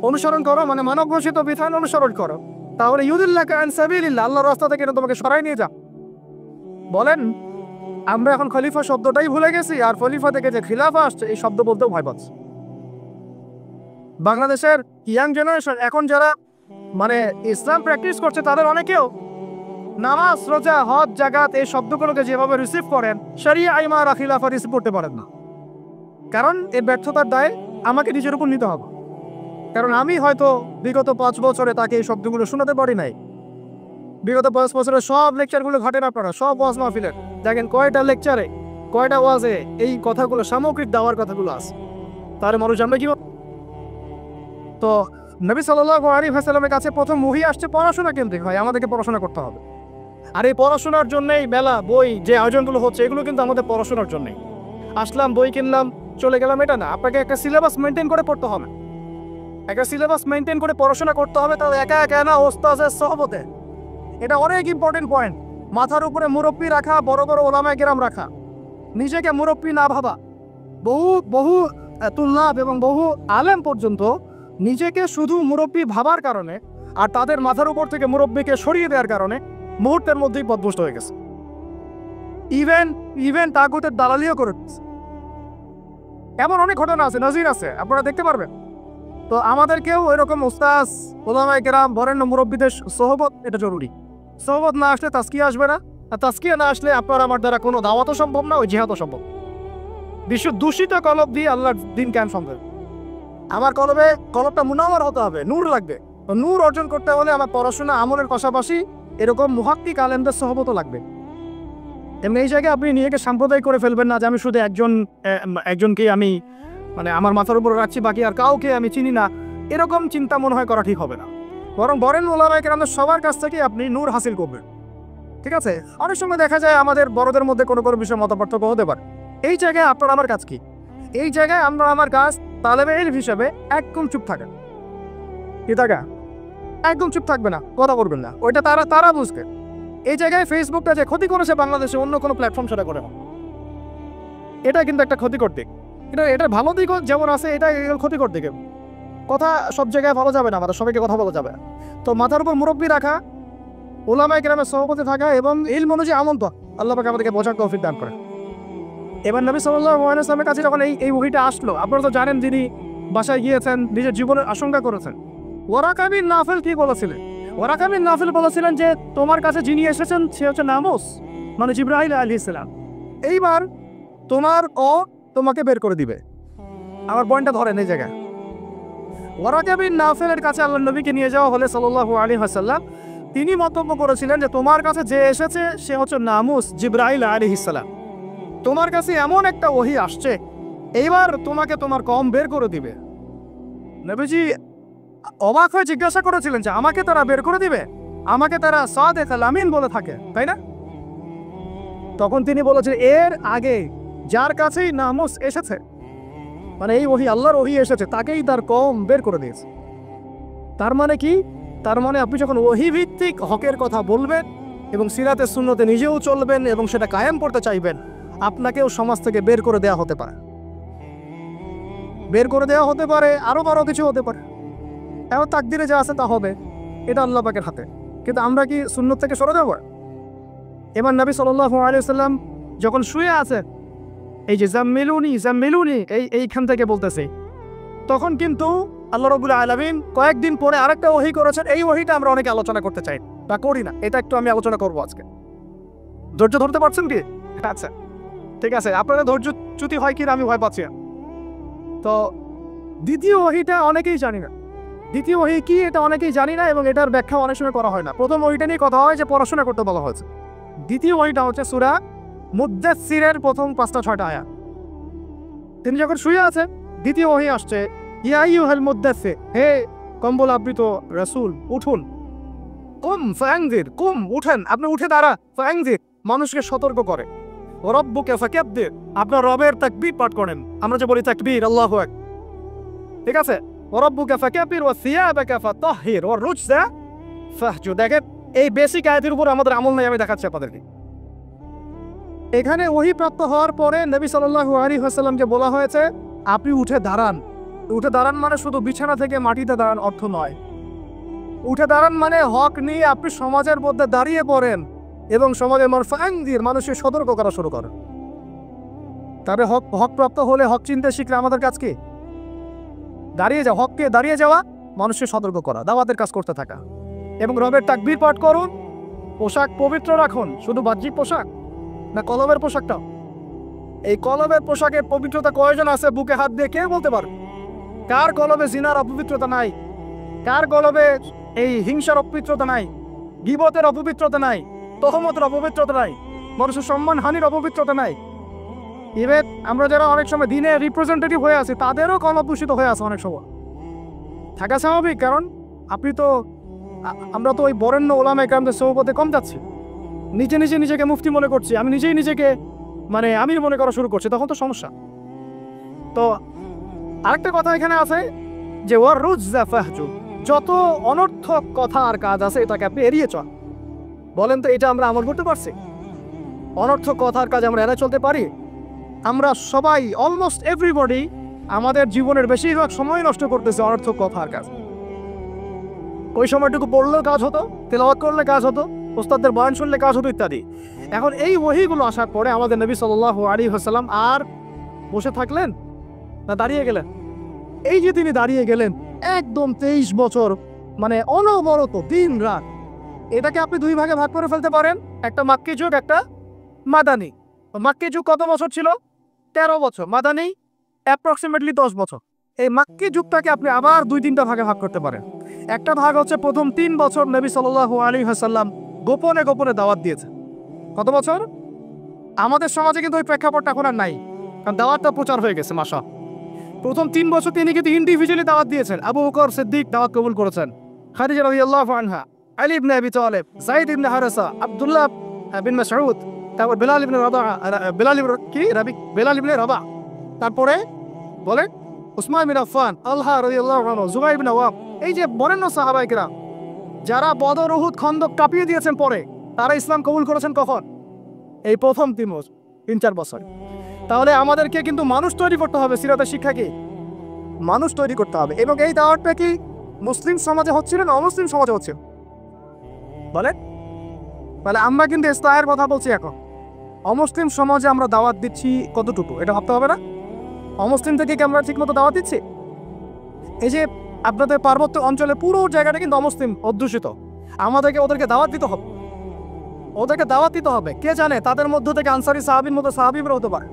অনুসরণ করো, মানে মানব ঘোষিত বিধান অনুসরণ করো, তাহলে ইউদিল্লাকা আন সাবিলিল্লাহ, আল্লাহর রাস্তা থেকে তোমাকে সরাই নিয়ে যাও। বলেন, আমরা এখন খলিফা শব্দটাই ভুলে গেছি, আর খলিফা থেকে যে খিলাফা আসছে এই শব্দ বলতেও ভয় পাচ্ছি। বাংলাদেশের ইয়াং জেনারেশন এখন যারা মানে ইসলাম প্র্যাকটিস করছে, তাদের অনেকেও নামাজ, রোজা, হজ, জাকাত এই শব্দগুলোকে যেভাবে রিসিভ করেন, শরিয়া, ইমারা, খিলাফা রিসিভ করতে পারেন না। কারণ এই ব্যর্থতার দায় আমাকে নিজের উপর নিতে হবে। কারণ আমি হয়তো বিগত 5 বছরে তাকে এই শব্দগুলো শোনাতে পারি নাই। বিগত 5 বছরে সব লেকচারগুলো ঘটেন আপনারা, সব ওয়াজ মাহফিলের দেখেন কয়টা লেকচারে, কয়টা ওয়াজে এই কথাগুলো, সামগ্রিক দাওয়ার কথাগুলো আছে। তাহলে মানুষ জানবে কি? তো নবী সাল্লাল্লাহু আলাইহি ওয়াসাল্লামের কাছে প্রথম ওহী আসছে পড়াশোনা কেন্দ্রিক, হয় আমাদেরকে পড়াশোনা করতে হবে। আর এই পড়াশোনার জন্যই মেলা, বই, যে আয়োজনগুলো হচ্ছে, এগুলো কিন্তু আমাদের পড়াশোনার জন্যই। আসলাম, বই কিনলাম, চলে গেলাম, এটা না। আপনাকে একটা সিলেবাস মেনটেন করে পড়তে হবে, একটা সিলেবাস মেনটেন করে পড়াশোনা করতে হবে। তাহলে একা একা না, ওস্তাদের সহবতে। এটা অনেক ইম্পর্টেন্ট পয়েন্ট। মাথার উপরে মুরব্বি রাখা, বড় বড় ওলামায়ে কেরাম রাখা, নিজেকে মুরব্বি না ভাবা। বহু তুল্লাব এবং বহু আলেম পর্যন্ত নিজেকে শুধু মুরব্বি ভাবার কারণে আর তাদের মাথার উপর থেকে মুরব্বিকে সরিয়ে দেওয়ার কারণে মুহূর্তের মধ্যেই পথভ্রষ্ট হয়ে গেছে। ইভেন তাগুতের দালালিও করে দিচ্ছে। এমন অনেক ঘটনা আছে, নজির আছে, আপনারা দেখতে পারবেন। তো আমাদেরকেও ওইরকম উস্তাজ, ওলামায়ে কেরাম, বরেণ্য মুরব্বিদের সোহবত এটা জরুরি। সোহবত না আসলে তাজকিয়া আসবে না, আর তাজকিয়া না আসলে আপনার আমার দ্বারা কোনো দাওয়াতও সম্ভব না, ওই জিহাদও সম্ভব। বিশ্ব দূষিত কলব দিয়ে আল্লাহর দিন কেন সম্ভব? আমার কলবটা মুনাওয়ার হতে হবে, নূর লাগবে। নূর অর্জন করতে হলে আমার পড়াশোনা, আমলের পাশাপাশি এরকম মুহাক্কিক আলেমদের সোহবতও লাগবে। এমনি এই জায়গায় আপনি নিজেকে সাম্প্রদায়িক করে ফেলবেন না যে আমি শুধু একজনকেই আমি মানে আমার মাথার উপর রাখছি, বাকি আর কাউকে আমি চিনি না। এরকম চিন্তা মনে হয় করা ঠিক হবে না। বরং বরেন ওলামায়ে কেরামদের সবার কাছ থেকে আপনি নূর হাসিল করবেন। ঠিক আছে? অনেক সময় দেখা যায় আমাদের বড়দের মধ্যে কোনো বিষয়ে মতপার্থক্য হতে পারে। এই জায়গায় আপনার আমার কাজ কি? এই জায়গায় আমরা আমার কাজ তালেবে ইলম হিসাবে একদম চুপ থাকা। কি থাকা? একদম চুপ থাকবে না, কথা বলবেন না। ওইটা তারা বুঝবে। এই জায়গায় ফেসবুকটা যে ক্ষতি করেছে বাংলাদেশে অন্য কোনো প্ল্যাটফর্ম সেটা করে না। এটা কিন্তু একটা ক্ষতিকর দিক। কিন্তু এটার ভালো দিকও যেমন আছে, এটা ক্ষতিকর দিকে। কথা সব জায়গায় ভালো যাবে না, আমাদের সবাইকে কথা বলা যাবে। তো মাথার উপর মুরব্বি রাখা, ওলামায়ে কেরামের সহবতে থাকা এবং ইলম অনুযায়ী আমল করা, আল্লাহ পাক আমাদেরকে বোঝার তৌফিক দান করে। এবার নবী সাল্লাল্লাহু আলাইহি ওয়াসাল্লামের কাছে যখন এই ওহীটা আসলো, আপনারা তো জানেন যিনি বাসায় গিয়েছেন, নিজের জীবনের আশঙ্কা করেছেন। ওয়ারাকা বিন নাফিল কি বলেছিলেন? ওয়ারাকা বিন নাফিল বলেছিলেন যে তোমার কাছে যিনি এসেছেন সে হচ্ছে নামুস, মানে জিবরাইল আলাইহিস সালাম। এইবার তোমাকে বের করে দিবে। আমার পয়েন্টটা ধরেন এই জায়গায়। ওয়ারাকা বিন নাফিলের কাছে আল্লাহর নবীকে নিয়ে যাওয়া হলে সাল্লাল্লাহু আলাইহি ওয়াসাল্লাম, তিনি মন্তব্য করেছিলেন যে তোমার কাছে যে এসেছে সে হচ্ছে নামুস, জিবরাইল আলাইহিস সালাম। তোমার কাছে এমন একটা ওহী আসছে, এইবার তোমাকে তোমার কওম বের করে দিবে। নবীজি অবাক হয়ে জিজ্ঞাসা করেছিলেন যে আমাকে তারা বের করে দিবে? আমাকে তারা সাদিক আল আমিন বলে থাকে, তাই না? তখন তিনি বলেছেন এর আগে যার কাছেই নামুস এসেছে, মানে এই ওহী, আল্লাহর ওহী এসেছে, তাকেই তার কওম বের করে দিয়েছে। তার মানে কি? তার মানে আপনি যখন ওহী ভিত্তিক হকের কথা বলবেন এবং সিরাতে সুন্নতে নিজেও চলবেন এবং সেটা কায়েম করতে চাইবেন, আপনাকেও সমাজ থেকে বের করে দেওয়া হতে পারে। বের করে দেওয়া হতে পারে, আরো বড় কিছু হতে পারে। এখন তাকদিরে যা আছে তা হবে, এটা আল্লাহ পাকের হাতে। কিন্তু আমরা কি সুন্নত থেকে সরে যাব? এবার নবী সাল্লাল্লাহু আলাইহি ওয়াসাল্লাম যখন শুয়ে আছে, এই যে জাম্মিলুনি এইখান থেকে বলতেছে, তখন কিন্তু আল্লাহ রাব্বুল আলামিন কয়েকদিন পরে আরেকটা ওহী করেছেন। এই ওহীটা আমরা অনেকে আলোচনা করতে চাই বা করি না, এটা একটু আমি আলোচনা করব আজকে। ধৈর্য ধরতে পারছেন কি? আচ্ছা ঠিক আছে, আপনাদের ধৈর্যচ্যুতি হয় কি না আমি ভয় পাচ্ছি। তো দ্বিতীয় ওহীটা অনেকেই জানি না। দ্বিতীয় ওহী কি এটা অনেকেই জানি না এবং এটার ব্যাখ্যা অনেক সময় করা হয় না। প্রথম ওহীটা নিয়ে কথা হয় যে পড়াশোনা করতে বলা হয়েছে। দ্বিতীয় ওহীটা হচ্ছে সূরা মুদ্দাসসিরের প্রথম 5-6টা আয়াত। তিনি যখন শুয়ে আছে, দ্বিতীয় ওহী আসছে, ইয়া আইয়ুহাল মুদ্দাসসির, হে কম্বল আবৃত রাসূল, উঠুন, কুম ফায়াংজির, কুম উঠেন, আপনি উঠে দাঁড়া, ফায়াংজির মানুষকে সতর্ক করে, রব্বুকা ফাকাব্বির আপনার রবের তাকবীর পাঠ করেন, আমরা যে বলি তাকবীর আল্লাহু আকবার, ঠিক আছে, রব্বুকা ফাকাব্বির ওয়া সিয়াবাকা ফাতাহহির ওয়া রুজসা ফাহজুর। দেখেন এই বেসিক আয়াতের উপর আমাদের আমল নাই, আমি দেখাচ্ছি আপনাদেরকে। এখানে ওহী প্রাপ্ত হওয়ার পরে নবী সাল্লাল্লাহু আলাইহি ওয়াসাল্লামকে বলা হয়েছে আপনি উঠে দাঁড়ান। উঠে দাঁড়ান মানে শুধু বিছানা থেকে মাটিতে দাঁড়ান অর্থ নয়। উঠে দাঁড়ান মানে হক নিয়ে আপনি সমাজের মধ্যে দাঁড়িয়ে পড়েন এবং সমাজের মানুষকে সতর্ক করা শুরু করেন। তবে হক প্রাপ্ত হলে হক চিনতে শিখলে আমাদের কাজ কি? দাঁড়িয়ে যাওয়া, হককে দাঁড়িয়ে যাওয়া, মানুষকে সতর্ক করা, দাওয়াতের কাজ করতে থাকা এবং রবের তাকবীর পাঠ করুন। পোশাক পবিত্র রাখুন, শুধু বাহ্যিক পোশাক না, কলবের পোশাকটা। এই কলবের পোশাকের পবিত্রতা কয়জন আছে বুকে হাত দিয়ে কে বলতে পারবে? কার কলবে জিনার অপবিত্রতা নাই? কার কলবে এই হিংসার অপবিত্রতা নাই? গীবতের অপবিত্রতা নাই? তহমতের অপবিত্রতা নাই? মানুষের সম্মান হানির অপবিত্রতা নাই? ইভেন আমরা যারা অনেক সময় দিনে রিপ্রেজেন্টেটিভ হয়ে আছি তাদেরও কলব দূষিত হয়ে আছে অনেক সময়। থাকা স্বাভাবিক, কারণ আমরা তো ওই বরেণ্য ওলামা ইকরামদের সোহবতে কম যাচ্ছি, নিজেকে মুফতি মনে করছি, আমি নিজেকে আমি মনে করা শুরু করছি, তখন তো সমস্যা। তো আরেকটা কথা এখানে আছে যে ওয়ার রুজসা ফাহজুর, যত অনর্থক কথা আর কাজ আছে এটাকে আপনি এড়িয়ে চল। বলেন তো এটা আমরা আমল করতে পারছি? অনর্থক কথার কাজ আমরা এড়িয়ে চলতে পারি? আমরা সবাই অলমোস্ট এভরিবডি আমাদের জীবনের বেশিরভাগ সময় নষ্ট করতেছে অনর্থক কথার কাজ। ওই সময়টুকু পড়লেও কাজ হতো, তেলাওয়াত করলে কাজ হতো, ওস্তাদদের বয়ান শুনলে কাজ হতো ইত্যাদি। এখন এই ওহীগুলো আসার পরে আমাদের নবী সাল্লাল্লাহু আলাইহি ওয়াসাল্লাম আর বসে থাকলেন না দাঁড়িয়ে গেলেন? এই যে তিনি দাঁড়িয়ে গেলেন একদম 23 বছর, অনবরত দিন রাত, এটাকে আপনি দুই ভাগে ভাগ করে ফেলতে পারেন, একটা মাক্কি যুগ, একটা মাদানী। মাক্কি যুগ কত বছর ছিল? 13 বছর। মাদানী অ্যাপ্রক্সিমেটলি 10 বছর। এই মাক্কি যুগটাকে আপনি আবার 2-3টা ভাগে ভাগ করতে পারেন। একটা ভাগ হচ্ছে প্রথম 3 বছর নবী সাল্লাল্লাহু আলাইহি ওয়াসাল্লাম গোপনে গোপনে দাওয়াত দিয়েছে। কত বছর? আমাদের সমাজে কিন্তু ওই প্রেক্ষাপটটা এখন আর নাই, কারণ দাওয়াতটা প্রচার হয়ে গেছে মাশা। প্রথম 3 বছর তিনি কিন্তু ইন্ডিভিজুয়ালি দাওয়াত দিয়েছেন। আবু বকর সিদ্দিক দাওয়াত কবুল করেছেন, খাদিজা রাদিয়াল্লাহু আনহা, আলী ইবনে আবি তালেব, যায়েদ ইবনে হারেসা, আব্দুল্লাহ বিন মাসউদ, তারপর বেলাল ইবনে রাবা, তারপরে বলে উসমান বিন আফফান, আল্লাহ রাদিয়াল্লাহু আনহু, জুবাইর বিন আওয়াম। এই যে বরেণ্য সাহাবায়ে কেরাম যারা বদর, উহুদ, খন্দক কাঁপিয়ে দিয়েছেন, পরে তারা ইসলাম কবুল করেছেন কখন? এই প্রথম 3-4 বছর। তাহলে আমাদেরকে কিন্তু মানুষ তৈরি করতে হবে। সিরাতের শিক্ষা কি? মানুষ তৈরি করতে হবে। এবং এই দাওয়াতটা কি মুসলিম সমাজে হচ্ছিল না অমুসলিম সমাজে হচ্ছে? বলেন। তাহলে আমরা কিন্তু ইসলামের কথা বলছি। এখন অমুসলিম সমাজে আমরা দাওয়াত দিচ্ছি কতটুকু, এটা ভাবতে হবে না? অমুসলিম থেকে কি আমরা ঠিকমতো দাওয়াত দিচ্ছি? এই যে আপনাদের পার্বত্য অঞ্চলে পুরো জায়গাটা কিন্তু অমুসলিম অধ্যুষিত, আমাদেরকে ওদেরকে দাওয়াত দিতে হবে, ওদেরকে দাওয়াত দিতে হবে। কে জানে তাদের মধ্য থেকে আনসারী সাহাবীর মতো সাহাবীরা হতে পারে,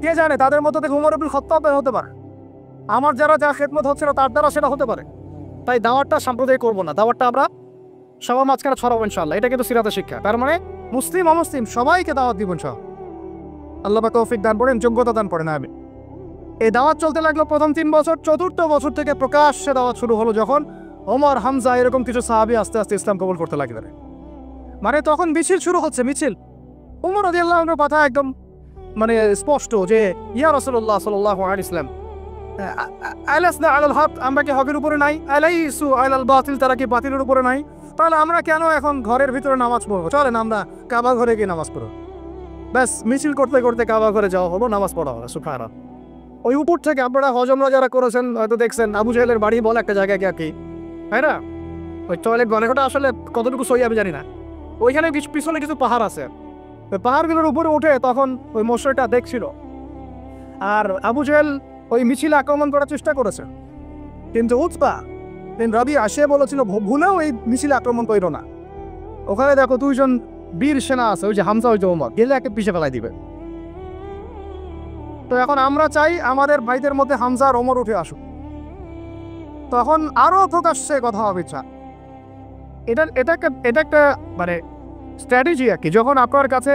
কে জানে তাদের মধ্য থেকে উমর ইবনুল খাত্তাব হতে পারে, আমার যারা যা খেদমত হচ্ছে না তার দ্বারা সেটা হতে পারে। তাই দাওয়াতটা সাম্প্রদায়িক করবো না, দাওয়াতটা আমরা সবার মাঝখানে ছড়াবো ইনশাআল্লাহ। এটা কিন্তু সিরাতের শিক্ষা। তার মানে মুসলিম অমুসলিম সবাইকে দাওয়াত দিব ইনশাআল্লাহ। আল্লাহ পাক তৌফিক দান করেন, যোগ্যতা দান করেন। আমি এই দাওয়াত চলতে লাগলো প্রথম 3 বছর। 4র্থ বছর থেকে প্রকাশ্যে দাওয়াত শুরু হলো, যখন ওমর, হামজা এরকম কিছু সাহাবী আস্তে আস্তে ইসলাম কবুল করতে লাগলেন। তখন মিছিল শুরু হচ্ছে, মিছিল। ওমর রাদিয়াল্লাহু আনহুর কথা একদম স্পষ্ট যে ইয়া রাসূলুল্লাহ সাল্লাল্লাহু আলাইহি ওয়াসাল্লাম, আলাসনা আলাল হক, আমরা কি হকের উপরে নাই? আলাইসু আলাল বাতিল, তারা কি বাতিলের উপরে নাই? তাহলে আমরা কেন এখন ঘরের ভিতরে নামাজ পড়বো? চলেন আমরা কাবা ঘরে গিয়ে নামাজ পড়ব। ব্যাস, মিছিল করতে করতে কাবা ঘরে যাওয়া হলো, নামাজ পড়া হলো। সুবহানাল্লাহ। ওই উপর থেকে আপনারা হজমরা যারা করেছেন হয়তো দেখছেন, আবু জাহেলের বাড়ি বলে একটা জায়গায় কি, তাই না? ওই টয়লেট বানানোটা আসলে কতটুকু সহি আমি জানি না। ওইখানে পিছনে কিছু পাহাড় আছে, ওই পাহাড়গুলোর উপরে উঠে তখন ওই মশাইটা দেখছিল। আর আবু জাহেল ওই মিছিলে আক্রমণ করার চেষ্টা করেছে, কিন্তু উতবা বিন রাবিআ আসে বলেছিল ভুলেও এই মিছিলে আক্রমণ করো না। ওখানে দেখো 2জন বীর সেনা আছে, ওই যে হামজা, ওই যে ওমর, গেলে একে পিছে ফেলাই দিবে। তো এখন আমরা চাই আমাদের ভাইদের মধ্যে হামজা আর ওমর উঠে আসুক, তখন আরো প্রকাশ্যে কথা হবে। এটা একটা স্ট্র্যাটেজি আর কি। যখন আপনার কাছে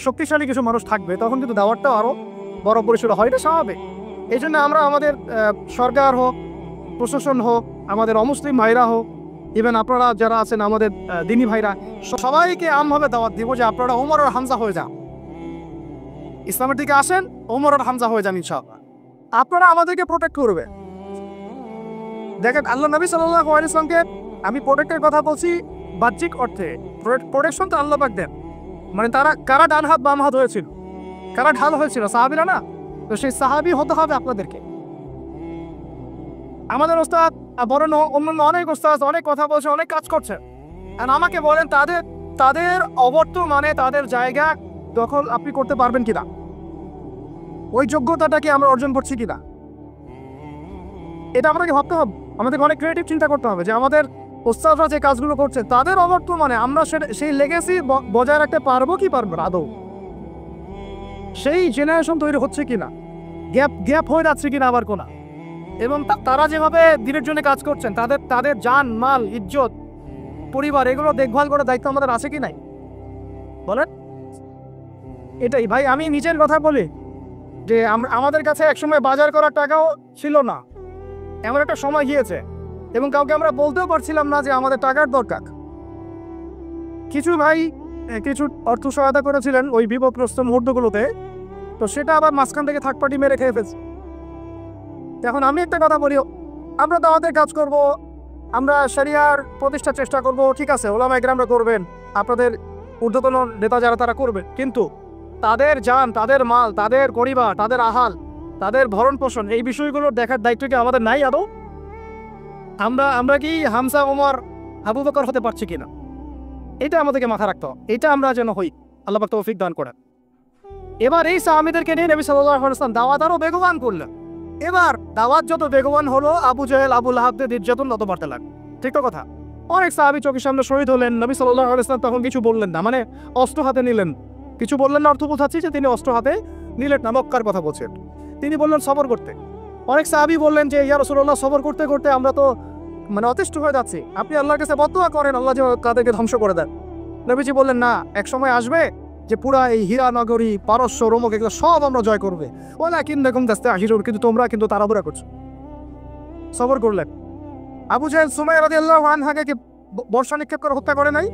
শক্তিশালী কিছু মানুষ থাকবে তখন কিন্তু দাওয়াতটাও আরো বড় পরিসরে হয়, এটা স্বাভাবিক। এই জন্য আমরা আমাদের সরকার হোক প্রশাসন হোক, আমাদের অমুসলিম ভাইরা হোক, ইভেন আপনারা যারা আছেন আমাদের দিনী ভাইরা, সবাইকে আমভাবে দাওয়াত দিব যে আপনারা ওমর আর হামজা হয়ে যান, ইসলামের দিকে আসেন, ওমর আর হামজা হয়ে যান ইনশাআল্লাহ। আপনারা আমাদেরকে প্রোটেক্ট করবে। দেখেন আল্লাহ নবী সাল্লাল্লাহু আলাইহি ওয়াসাল্লামকে আমি প্রোটেক্টের কথা বলছি বাহ্যিক অর্থে, প্রোটেকশন তো আল্লাহ পাক দেন। মানে তারা কারা ডান হাত বাম হাত হয়েছিল, কারা ঢাল হয়েছিল, সাহাবীরা না? তো সেই সাহাবী হতে হবে আপনাদেরকে। আমাদের ওস্তাদ বরং অন্যান্য অনেক ওস্তাদ অনেক কথা বলছে, অনেক কাজ করছে, আর আমাকে বলেন তাদের অবর্তমানে তাদের জায়গা দখল আপনি করতে পারবেন কিনা, ওই যোগ্যতাটা কি আমরা অর্জন করছি কিনা, এটা আমাদেরকে ভাবতে হবে। আমাদেরকে অনেক ক্রিয়েটিভ চিন্তা করতে হবে যে আমাদের ওস্তাদরা যে কাজগুলো করছে তাদের অবর্তমানে আমরা সেই লেগেসি বজায় রাখতে পারবো কি পারবো না, আদৌ সেই জেনারেশন তৈরি হচ্ছে কিনা, গ্যাপ হয়ে যাচ্ছে কিনা আবার কোনা। এবং তারা যেভাবে দিনের জন্য কাজ করছেন, তাদের জান মাল ইজ্জত পরিবার এগুলো দেখভাল করার দায়িত্ব আমাদের আছে কি নাই বলেন? এটাই ভাই, আমি নিজের কথা বলি যে আমাদের কাছে একসময় বাজার করার টাকাও ছিল না, এমন একটা সময় গিয়েছে, এবং কাউকে আমরা বলতেও পারছিলাম না যে আমাদের টাকার দরকার। কিছু ভাই কিছু অর্থ সহায়তা করেছিলেন ওই বিপদগ্রস্ত মুহূর্তগুলোতে, তো সেটা আবার মাঝখান থেকে থার্ড পার্টি মেরে খেয়ে ফেলছে। এখন আমি একটা কথা বলি, আমরা দাওয়াতের কাজ করব, আমরা শরিয়ার প্রতিষ্ঠার চেষ্টা করব, ঠিক আছে, ওলামা ইকরামরা করবেন, আপনাদের ঊর্ধ্বতন নেতা যারা তারা করবেন, কিন্তু তাদের জান, তাদের মাল, তাদের পরিবার, তাদের আহাল, তাদের ভরণ পোষণ, এই বিষয়গুলোর দেখার দায়িত্ব কি আমাদের নাই আদৌ? আমরা কি হামজা ওমর আবু বকর হতে পারছি কিনা, এটা আমাদেরকে মাথা রাখতে হবে। এটা আমরা যেন হই, আল্লাহ পাক তৌফিক দান করেন। এবার এই সাহাবীদেরকে নিয়ে নবী সাল্লাল্লাহু আলাইহি ওয়াসাল্লাম দাওয়াত আরো বেগবান করলেন। এবার দাওয়াত যত বেগবান হলো, আবু জাহেল আবু লাহাবদের নির্যাতন তত বাড়তে লাগলো। ঠিক তো কথা? অনেক সাহাবী চোখের সামনে শহীদ হলেন, নবী সাল্লাল্লাহু আলাইহি ওয়াসাল্লাম তখন কিছু বললেন না, মানে অস্ত্র হাতে নিলেন, কিছু বললেন না, অর্থ বোঝাচ্ছি যে তিনি অস্ত্র হাতে নিলেন না, মক্কার কথা বলছেন। তিনি বললেন সবর করতে। অনেক সাহাবী বললেন যে ইয়া রাসূলুল্লাহ, সবর করতে করতে আমরা তো মানে অতিষ্ঠ হয়ে যাচ্ছি, আপনি আল্লাহর কাছে বদদুয়া করেন আল্লাহ যে তাদেরকে ধ্বংস করে দেন। নবীজি বললেন না, এক সময় আসবে যে পুরা এই হীরা নগরী, পারস্য, রোমক এগুলো সব আমরা জয় করবে, ওয়ালাকিন্নাকুম তাস্তাহিজুন, কিন্তু তোমরা কিন্তু তাড়াহুড়া করছো। সবর করলেন। আবু জাহেল সুমাইয়া রাদিয়াল্লাহু আনহাকে কি বর্ষা নিক্ষেপ করে হত্যা করে নাই?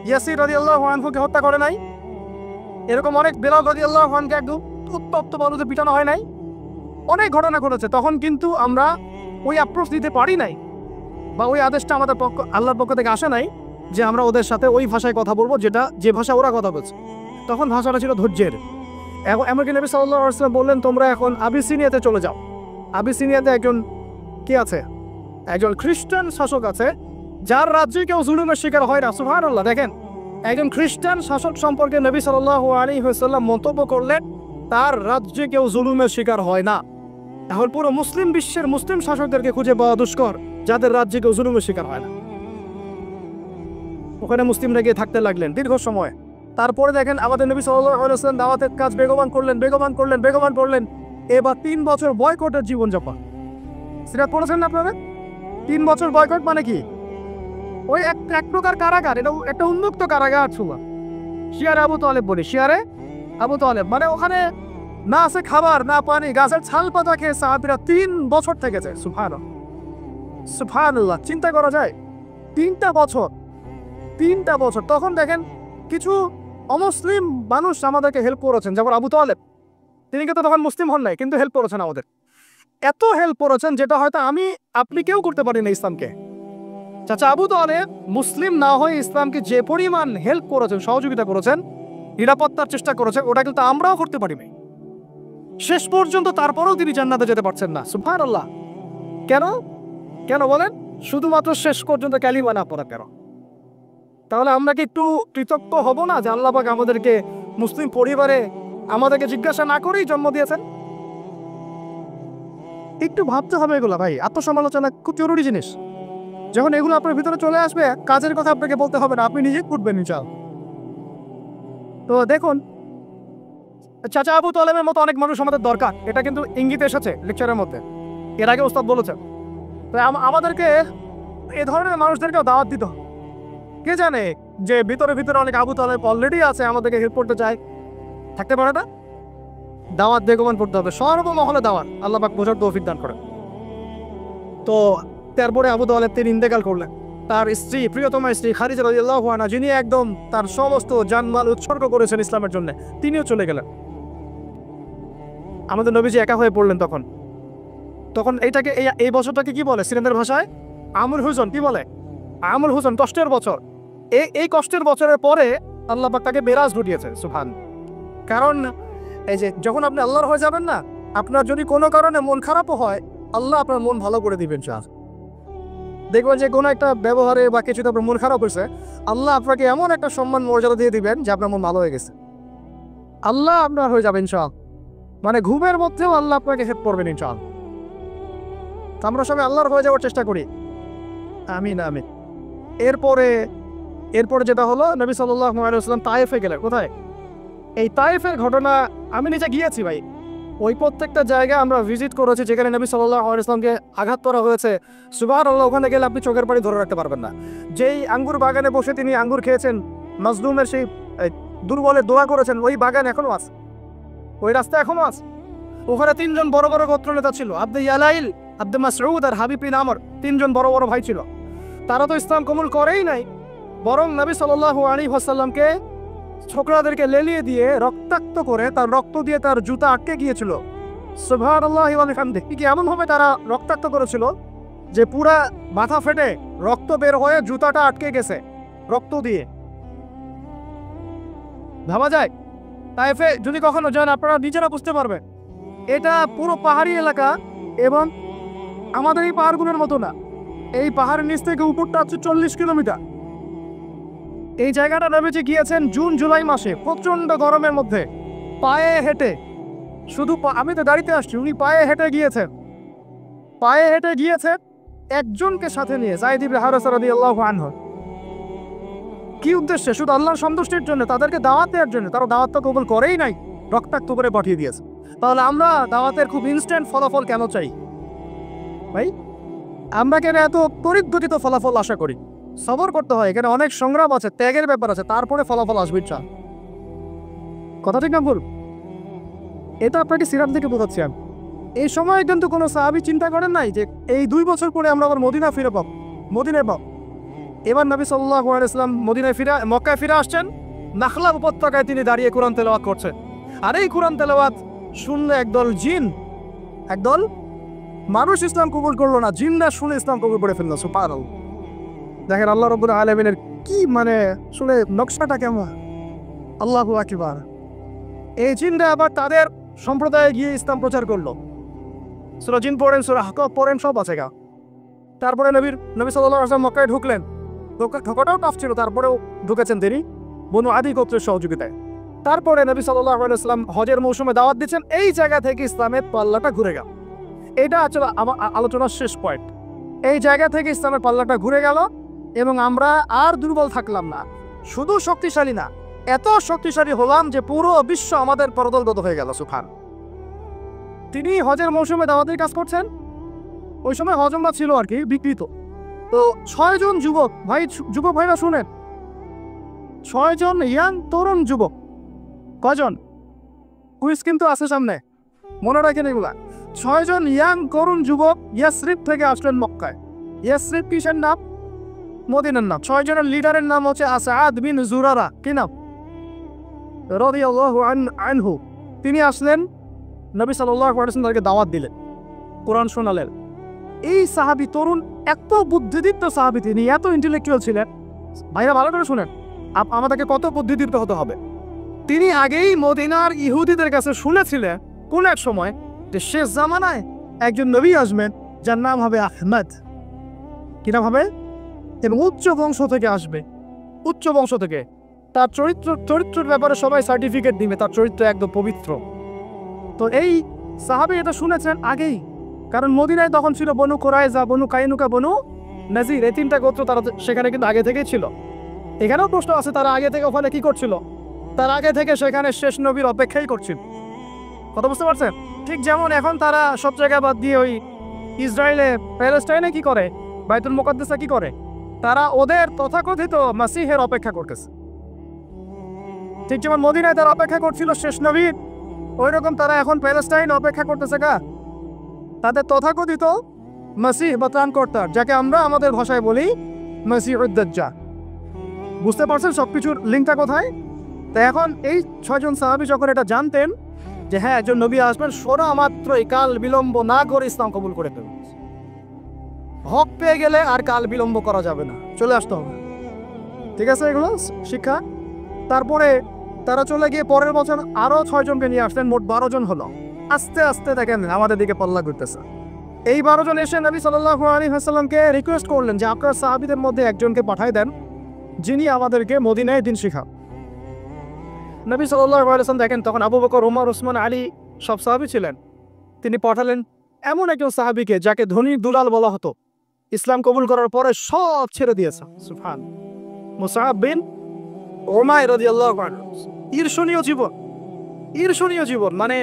ইয়াসির রাদিয়াল্লাহু আনহুকে হত্যা করে নাই? এরকম অনেক বেলাল রাদিয়াল্লাহু আনহুকে একদম উত্তপ্ত বালুতে পিটানো হয় নাই? অনেক ঘটনা ঘটেছে। তখন কিন্তু আমরা ওই অ্যাপ্রোচ দিতে পারি নাই, বা ওই আদেশটা আমাদের আল্লাহর পক্ষ থেকে আসে নাই যে আমরা ওদের সাথে ওই ভাষায় কথা বলবো যে ভাষা ওরা কথা বলছে। তখন ভাষাটা ছিল ধৈর্যের। এমনকি নবী সাল্লাল্লাহু আলাইহি ওয়াসাল্লাম বললেন, তোমরা এখন আবিসিনিয়াতে চলে যাও। আবিসিনিয়াতে একজন কি আছে? একজন খ্রিস্টান শাসক আছে, যার রাজ্যে কেউ জুলুমের শিকার হয় না। সুবহানাল্লাহ। দেখেন, একজন খ্রিস্টান শাসক সম্পর্কে নবী সাল্লাল্লাহু আলাইহি ওয়াসাল্লাম মন্তব্য করলেন, তার রাজ্যে কেউ জুলুমের শিকার হয় না। এখন পুরো মুসলিম বিশ্বের মুসলিম শাসকদেরকে খুঁজে পাওয়া দুষ্কর যাদের রাজ্যে কেউ জুলুমের শিকার হয় না। ওখানে মুসলিমরা গিয়ে থাকতে লাগলেন দীর্ঘ সময়। তারপরে দেখেন আমাদের নবী সাল্লাল্লাহু আলাইহি ওয়াসাল্লাম দাওয়াতের কাজ বেগবান করলেন। এবার 3 বছর বয়কটের জীবনযাপন। সিরাত পড়েছেন না আপনারা? 3 বছর বয়কট মানে কি? ওই এক প্রকার কারাগার, এটা একটা উন্মুক্ত কারাগার ছিল। শিয়ারে আবু তালেব বলি, শিয়ারে আবু তালেব, মানে ওখানে না আছে খাবার, না পানি, গাছের ছাল পাতা খেয়ে সাহাবীরা 3 বছর থেকেছে। সুবহানাল্লাহ, চিন্তা করা যায়? 3টা বছর। তখন দেখেন কিছু অমুসলিম মানুষ আমাদেরকে হেল্প করেছেন, যেমন আবু তালেব, তিনি কিন্তু তখন মুসলিম হন নাই, কিন্তু হেল্প করেছেন আমাদের। এত হেল্প করেছেন যেটা হয়তো আপনি কেউ করতে পারেন না ইসলামকে। চাচা আবু তালেব মুসলিম না হয়ে ইসলামকে যে পরিমাণ হেল্প করেছেন, সহযোগিতা করেছেন, নিরাপত্তার চেষ্টা করেছেন, ওটা কিন্তু আমরাও করতে পারিনি শেষ পর্যন্ত। তারপরেও তিনি জান্নাতে যেতে পারছেন না। সুবহানাল্লাহ। কেন বলেন? শুধুমাত্র শেষ পর্যন্ত কালিমা না পড়া কেন? তাহলে আমরা কি একটু কৃতজ্ঞ হব না যে আল্লাহ পাক আমাদেরকে মুসলিম পরিবারে আমাদেরকে জিজ্ঞাসা না করেই জন্ম দিয়েছেন? একটু ভাবতে হবে এগুলো ভাই। আত্মসমালোচনা খুব জরুরি জিনিস। যখন এগুলো আপনার ভিতরে চলে আসবে, কাজের কথা আপনাকে বলতে হবে না, আপনি নিজে করবেন ইনশাআল্লাহ। তো দেখুন, চাচা আবু তালেবের মতো অনেক মানুষ আমাদের দরকার, এটা কিন্তু ইঙ্গিত এসেছে লেকচারের মধ্যে, এর আগে ওস্তাদ বলেছেন। তো আমাদেরকে এ ধরনের মানুষদেরকেও দাওয়াত দিতে হবে। কে জানে যে ভিতরে অনেক আবু তালেব অলরেডি আছে, আমাদেরকে হেল্প করতে চায়, থাকতে পারে না? দাওয়াত বেগবান করতে হবে, সর্বমহলে দাওয়াত। আল্লাহ পাক বোঝার তৌফিক দান করেন। তো তারপরে আবু তালেব তিনি ইন্তেকাল করলেন। তার স্ত্রী, প্রিয়তমা স্ত্রী খাদিজা রাদিয়াল্লাহু আনহা, যিনি একদম তার সমস্ত জানমাল উৎসর্গ করেছেন ইসলামের জন্য, তিনিও চলে গেলেন। আমাদের নবীজি একা হয়ে পড়লেন। তখন এইটাকে এই বছরটাকে কি বলে সিলেটের ভাষায়? আমুল হুজন। কি বলে? আমুল হুজন, কষ্টের বছর। এই কষ্টের বছরের পরে আল্লাহ পাক তাকে মেরাজ ঘটিয়েছে। সুবহান। কারণ এই যে যখন আপনি আল্লাহর হয়ে যাবেন না, আপনার যদি কোনো কারণে মন খারাপও হয়, আল্লাহ আপনার মন ভালো করে দিবেন। দেখবেন যে কোনো একটা ব্যবহারে বা কিছুতে আপনার মন খারাপ হয়েছে, আল্লাহ আপনাকে এমন একটা সম্মান মর্যাদা দিয়ে দিবেন যে আপনার মন ভালো হয়ে গেছে। আল্লাহ আপনার হয়ে যাবেন ইনশাআল্লাহ। মানে ঘুমের মধ্যেও আল্লাহ আপনাকে হেল্প করবেন ইনশাআল্লাহ। আমরা সবাই আল্লাহর হয়ে যাওয়ার চেষ্টা করি। আমিন আমিন। এরপরে যেটা হলো, নবী সাল্লাল্লাহু আলাইহি ওয়াসাল্লাম তায়েফে গেলেন। কোথায়? এই তায়েফের ঘটনা আমি নিজে গিয়েছি ভাই। ওই প্রত্যেকটা জায়গা আমরা ভিজিট করেছি যেখানে নবী সাল্লাল্লাহু আলাইহি ওয়াসাল্লামকে আঘাত করা হয়েছে। সুবহানাল্লাহ, ওখানে গেলে আপনি চোখের পানি ধরে রাখতে পারবেন না। যেই আঙ্গুর বাগানে বসে তিনি আঙ্গুর খেয়েছেন, মাজলুমের সেই দুর্বলের দোয়া করেছেন, ওই বাগান এখনো আছে, ওই রাস্তা এখনো আছে। ওখানে তিনজন বড় বড় গোত্র নেতা ছিল, আব্দে ইয়ালাইল, আব্দে মাসউদ আর হাবিব বিন আমর, তিনজন বড় বড় ভাই ছিল। তারা তো ইসলাম কবুল করেই নাই, বরং নবী সাল্লাল্লাহু আলাইহি ওয়াসাল্লামকে ছোকরাদেরকে লেলিয়ে দিয়ে রক্তাক্ত করে তার রক্ত দিয়ে তার জুতা আটকে গিয়েছিল। সুবহানাল্লাহি ওয়া বিহামদিহি। কি এমন ভাবে তারা রক্তাক্ত করেছিল যে পুরা মাথা ফেটে রক্ত বের হয়ে জুতাটা আটকে গেছে রক্ত দিয়ে। ভাবা যায়? তাইফে যদি কখনো যান আপনারা নিজেরা বুঝতে পারবেন। এটা পুরো পাহাড়ি এলাকা এবং আমাদের এই পাহাড়গুলোর মতো না। এই পাহাড়ের নিচ থেকে উপরটা হচ্ছে 40 কিলোমিটার। এই জায়গাটা নবীজি গিয়েছেন জুন জুলাই মাসে, প্রচন্ড গরমের মধ্যে, পায়ে হেঁটে। শুধু আমি তো গাড়িতে আসছি, উনি পায়ে হেঁটে গিয়েছেন একজনকে সাথে নিয়ে, যায়েদ ইবনে হারেসা রাদিয়াল্লাহু আনহু। কি উদ্দেশ্যে? শুধু আল্লাহর সন্তুষ্টির জন্য, তাদেরকে দাওয়াত দেওয়ার জন্য। তারা দাওয়াত তো কবুল করেই নাই, রক্তাক্ত করে পাঠিয়ে দিয়েছে। তাহলে আমরা দাওয়াতের খুব ইনস্ট্যান্ট ফলাফল কেন চাই ভাই? আমরা কেন এত তড়িৎ গতিত ফলাফল আশা করি? সবর করতে হয়, এখানে অনেক সংগ্রাম আছে, ত্যাগের ব্যাপার আছে, তারপরে ফলাফল আসবে। কথা ঠিক না ভুল? এটা আপনাকে সিরাত থেকে বোঝাচ্ছি আমি। এই সময় কিন্তু কোনো সাহাবী চিন্তা করেন নাই যে এই 2 বছর পরে আমরা আবার মদিনায় পাব। এবার নবী সাল্লাল্লাহু আলাইহি ওয়াসাল্লাম মক্কায় ফিরে আসছেন। নাখলা উপত্যকায় তিনি দাঁড়িয়ে কোরআন তেলাওয়াত করছেন। আর এই কোরআন তেলাওয়াত শুনলে একদল মানুষ ইসলাম কবুল করলো না, জিনরা শুনে ইসলাম কবুল করে ফেললো। সুবহানাল্লাহ। দেখেন আল্লাহ রাব্বুল আলামিনের কি শুনে নকশাটা কেমন। আল্লাহু আকবার। এই জিনরা আবার তাদের সম্প্রদায়ে গিয়ে ইসলাম প্রচার করলো। সূরা জিন পড়েন, সূরা আহকাফ পড়েন, সব আছে গা। তারপরে নবী সাল্লাল্লাহু আলাইহি ওয়াসাল্লাম মক্কায় ঢুকলেন। ঢোকাটাও টাফ ছিল, তারপরেও ঢুকেছেন তিনি বনু আদি গোত্রের সহযোগিতায়। তারপরে নবী সাল্লাল্লাহু আলাইহি ওয়াসাল্লাম হজের মৌসুমে দাওয়াত দিচ্ছেন। এই জায়গা থেকে ইসলামের পাল্লাটা ঘুরে গেল। এটা আসলে আমার আলোচনার শেষ পয়েন্ট। এই জায়গা থেকে ইসলামের পাল্লাটা ঘুরে গেল এবং আমরা আর দুর্বল থাকলাম না, শুধু শক্তিশালী না, এত শক্তিশালী হলাম যে পুরো বিশ্ব আমাদের পরদলগত হয়ে গেল। সুবহান। তিনি হজের মৌসুমে দাওয়াতের কাজ করছেন। ওই সময় হজমরা ছিল আর কি, বিকৃত। তো 6 জন যুবক ভাইরা শুনেন, 6 জন ইয়াং তরুণ যুবক। কজন? কুইজ কিন্তু আছে সামনে, মনে রাখেন এগুলা। 6 জন ইয়াং তরুণ যুবক ইয়াসরিব থেকে আসলেন মক্কায়। ইয়াসরিব কিসের নাম? মদিনার নাম। 6 জনের লিডারের নাম হচ্ছে আসাদ বিন জুরারা। কি নাম? রাদিয়াল্লাহু আনহু। তিনি আসলেন, নবী সাল্লাল্লাহু আলাইহি ওয়াসাল্লামকে দাওয়াত দিলেন, কোরআন শোনালেন। এই সাহাবী তরুণ, এত বুদ্ধিদীপ্ত সাহাবী, তিনি এত ইন্টেলেকচুয়াল ছিলেন। ভাইরা ভালো করে শুনেন, আমাদেরকে কত বুদ্ধিদীপ্ত হতে হবে। তিনি আগেই মদিনার ইহুদিদের কাছে শুনেছিলেন কোন এক সময় যে শেষ জামানায় একজন নবী আসবেন যার নাম হবে আহমদ। কি নাম হবে? এবং উচ্চ বংশ থেকে আসবে, উচ্চ বংশ থেকে। তার চরিত্রের ব্যাপারে সবাই সার্টিফিকেট দিবে, তার চরিত্র একদম পবিত্র। তো এই সাহাবী এটা শুনেছেন আগেই, কারণ মদিনায় তখন ছিল বনু কুরাইজা, বনু কাইনুকা, বনু নাজির, এই 3টা গোত্র তারা সেখানে কিন্তু আগে থেকেই ছিল। এখানেও প্রশ্ন আছে, তারা আগে থেকে ওখানে কি করছিল? তার আগে থেকে সেখানে শেষ নবীর অপেক্ষাই করছিল। কথা বুঝতে পারছেন? ঠিক যেমন এখন তারা সব জায়গা বাদ দিয়ে ওই ইসরায়েলে, প্যালেস্টাইনে কি করে, বাইতুল মুকাদ্দাসে কি করে, তারা ওদের তথাকথিত মাসিহের অপেক্ষা করতেছে। ঠিক যেমন মদিনায় তারা অপেক্ষা করছিল শেষ নবীর, ওই রকম তারা এখন প্যালেস্টাইন অপেক্ষা করতেছে তাদের তথাকথিত মাসিহ বা ত্রাণকর্তা, যাকে আমরা আমাদের ভাষায় বলি মাসিহুদ দাজ্জাল। বুঝতে পারছেন সবকিছুর লিঙ্কটা কোথায়? তো এখন এই 6 জন সাহাবী যখন এটা জানতেন যে হ্যাঁ একজন নবী আসবেন, শোনা মাত্রই কাল বিলম্ব না করে ইসলাম কবুল করে ফেলবেন। হক পেয়ে গেলে আর কাল বিলম্ব করা যাবে না, চলে আসতে হবে। ঠিক আছে, এগুলো শিক্ষা। তারপরে তারা চলে গিয়ে পরের বছর আরো 6 জনকে নিয়ে আসলেন, মোট 12 জন হলো। আস্তে আস্তে দেখেন আমাদের দিকে পাল্লা করতেছে। এই 12 জন এসে নবী সাল্লাল্লাহু আলাইহি ওয়াসাল্লামকে রিকোয়েস্ট করলেন যে আপনার সাহাবীদের মধ্যে একজনকে পাঠায় দেন যিনি আমাদেরকে মদিনায় দিন শিখান। নবী সাল্লাল্লাহু আলাইহি ওয়াসাল্লাম দেখেন তখন আবু বকর, ওমর, ওসমান, আলী সব সাহাবী ছিলেন। তিনি পাঠালেন এমন একজন সাহাবীকে যাকে ধনী দুলাল বলা হতো, ইসলাম কবুল করার পরে সব ছেড়ে দিয়েছে। সুবহান। মুসআব বিন উমাইর রাদিয়াল্লাহু আনহু। ঈর্ষণীয় জীবন, ঈর্ষণীয় জীবন, মানে